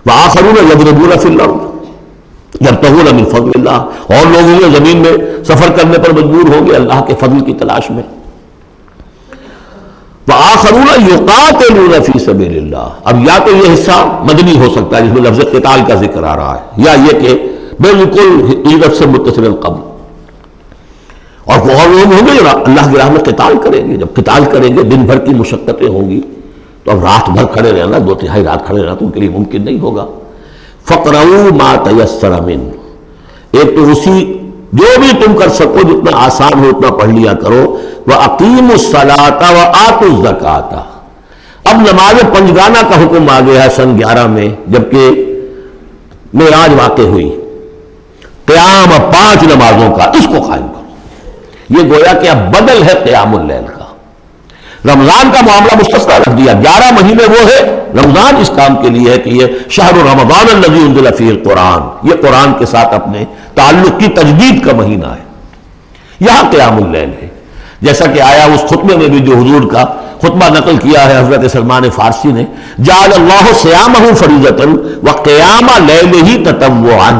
وَآخَرُونَ يَضْرِبُونَ فِي الْأَرْضِ يَبْتَغُونَ مِن فَضْلِ اللَّهِ، اور لوگ ہوں گے زمین میں سفر کرنے پر مجبور ہوں گے اللہ کے فضل کی تلاش میں۔ وَآخَرُونَ يُقَاتِلُونَ فِي سَبِيلِ اللَّهِ، اب یا تو یہ حصہ مدنی ہو سکتا ہے جس میں لفظ قتال کا ذکر آ رہا ہے، یا یہ کہ بالکل ہجرت سے متصل قبل، اور لوگ ہوں گے جو اللہ کی راہ میں قتال کریں گے۔ جب قتال کریں گے دن بھر کی مشقتیں ہوں گی، تو اب رات بھر کھڑے رہنا، 2/3 رات کھڑے رہنا تو ان کے لیے ممکن نہیں ہوگا۔ فَاقْرَؤُوا مَا تَيَسَّرَ مِنْهُ، ایک تو اسی جو بھی تم کر سکو جتنا آسان ہو اتنا پڑھ لیا کرو۔ وَأَقِيمُوا الصَّلَاةَ وَآتُوا الزَّكَاةَ، اب نماز پنجگانہ کا حکم آ گیا ہے سن 11 میں، جبکہ معراج واقع ہوئی۔ قیام 5 نمازوں کا، اس کو قائم کرو، یہ گویا کہ اب بدل ہے قیام اللیل کا۔ رمضان کا معاملہ مستثنیٰ رکھ دیا، 11 مہینے وہ ہے، رمضان اس کام کے لیے ہے کہ یہ شہر رمضان الذی انزل فیہ القرآن، یہ قرآن کے ساتھ اپنے تعلق کی تجدید کا مہینہ ہے۔ یہاں قیام اللیل ہے، جیسا کہ آیا اس خطبے میں بھی جو حضور کا خطبہ نقل کیا ہے حضرت سلمان فارسی نے، جعل اللہ صیامہ فریضۃ وقیام لیلہ تطوعا،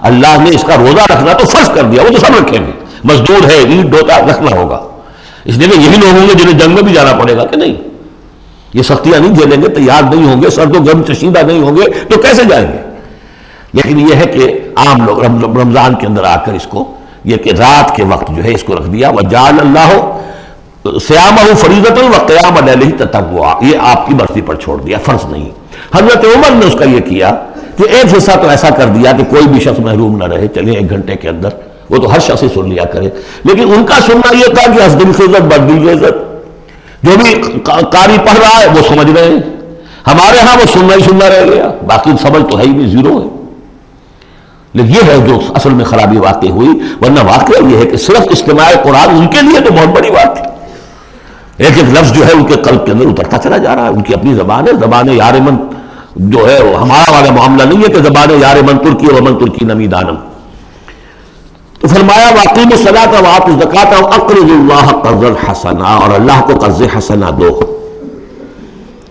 اللہ نے اس کا روزہ رکھنا تو فرض کر دیا، وہ تو سب رکھیں گے، مزدور ہے عید ڈوٹا رکھنا ہوگا، اس لیے کہ یہی لوگ ہوں گے جنہیں جنگ میں بھی جانا پڑے گا کہ نہیں، یہ سختیاں نہیں جھیلیں گے، تیار نہیں ہوں گے، سرد و گرم چشیدہ نہیں ہوں گے تو کیسے جائیں گے؟ لیکن یہ ہے کہ عام لوگ رمضان کے اندر آ کر اس کو یہ کہ رات کے وقت جو ہے اس کو رکھ دیا، وجعل اللہ صیامہ فریضۃ وقیام لیلہ تطوعا، یہ آپ کی مرضی پر چھوڑ دیا، فرض نہیں۔ حضرت عمر نے اس کا یہ کیا کہ ایک حصہ تو ایسا کر دیا کہ کوئی بھی شخص محروم نہ رہے، چلیں 1 گھنٹے کے اندر وہ تو ہر شخص ہی سن لیا کرے، لیکن ان کا سننا یہ تھا کہ حسب الخزت بدل عزت، جو بھی قاری پڑھ رہا ہے وہ سمجھ رہے ہیں، ہمارے ہاں وہ سننا ہی سننا رہ گیا، باقی سمجھ تو ہے ہی نہیں، زیرو ہے۔ لیکن یہ ہے جو اصل میں خرابی واقع ہوئی، ورنہ واقعہ یہ ہے کہ صرف استماع قرآن ان کے لیے تو بہت بڑی بات ہے، ایک ایک لفظ جو ہے ان کے قلب کے اندر اترتا چلا جا رہا ہے، ان کی اپنی زبان ہے، زبان یار من جو ہے ہمارا والا معاملہ نہیں ہے کہ زبان یار من ترکی و من ترکی نمی دانم۔ تو فرمایا واقیم الصلاۃ وآتوا الزکاۃ واقرضوا اللہ قرضا حسنا، اور اللہ کو قرض حسنا دو۔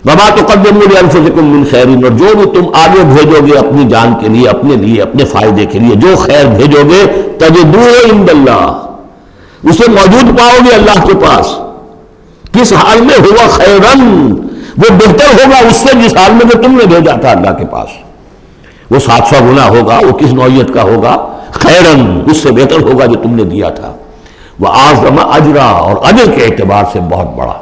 وما تقدموا لانفسکم من خیر، اور جو بھی تم آگے بھیجو گے اپنی جان کے لیے، اپنے فائدے کے لیے جو خیر بھیجو گے، تجدوہ عند اللہ، اسے موجود پاؤ گے اللہ کے پاس، کس حال میں؟ ہوا خیرن، وہ بہتر ہوگا اس سے جس حال میں جو تم نے بھیجا تھا اللہ کے پاس، وہ 700 گنا ہوگا، وہ کس نوعیت کا ہوگا؟ خیرن، اس سے بہتر ہوگا جو تم نے دیا تھا۔ وَأَعْظَمَ أَجْرًا، اور اجر کے اعتبار سے بہت بڑا،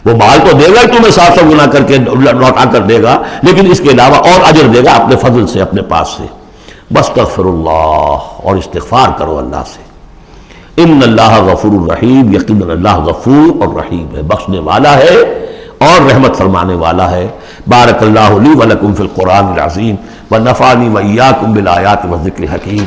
وہ مال تو دے گا تمہیں 700 گنا کر کے لوٹا کر دے گا، لیکن اس کے علاوہ اور اجر دے گا اپنے فضل سے، اپنے پاس سے۔ بستغفر اللہ، اور استغفار کرو اللہ سے۔ ان اللہ غفور الرحیم، یقیناً اللہ غفور اور رحیم ہے، بخشنے والا ہے اور رحمت فرمانے والا ہے۔ بارک اللہ لی ولکم فی القرآن العظیم ونفعنی وإیاکم بالآیات والذکر الحکیم۔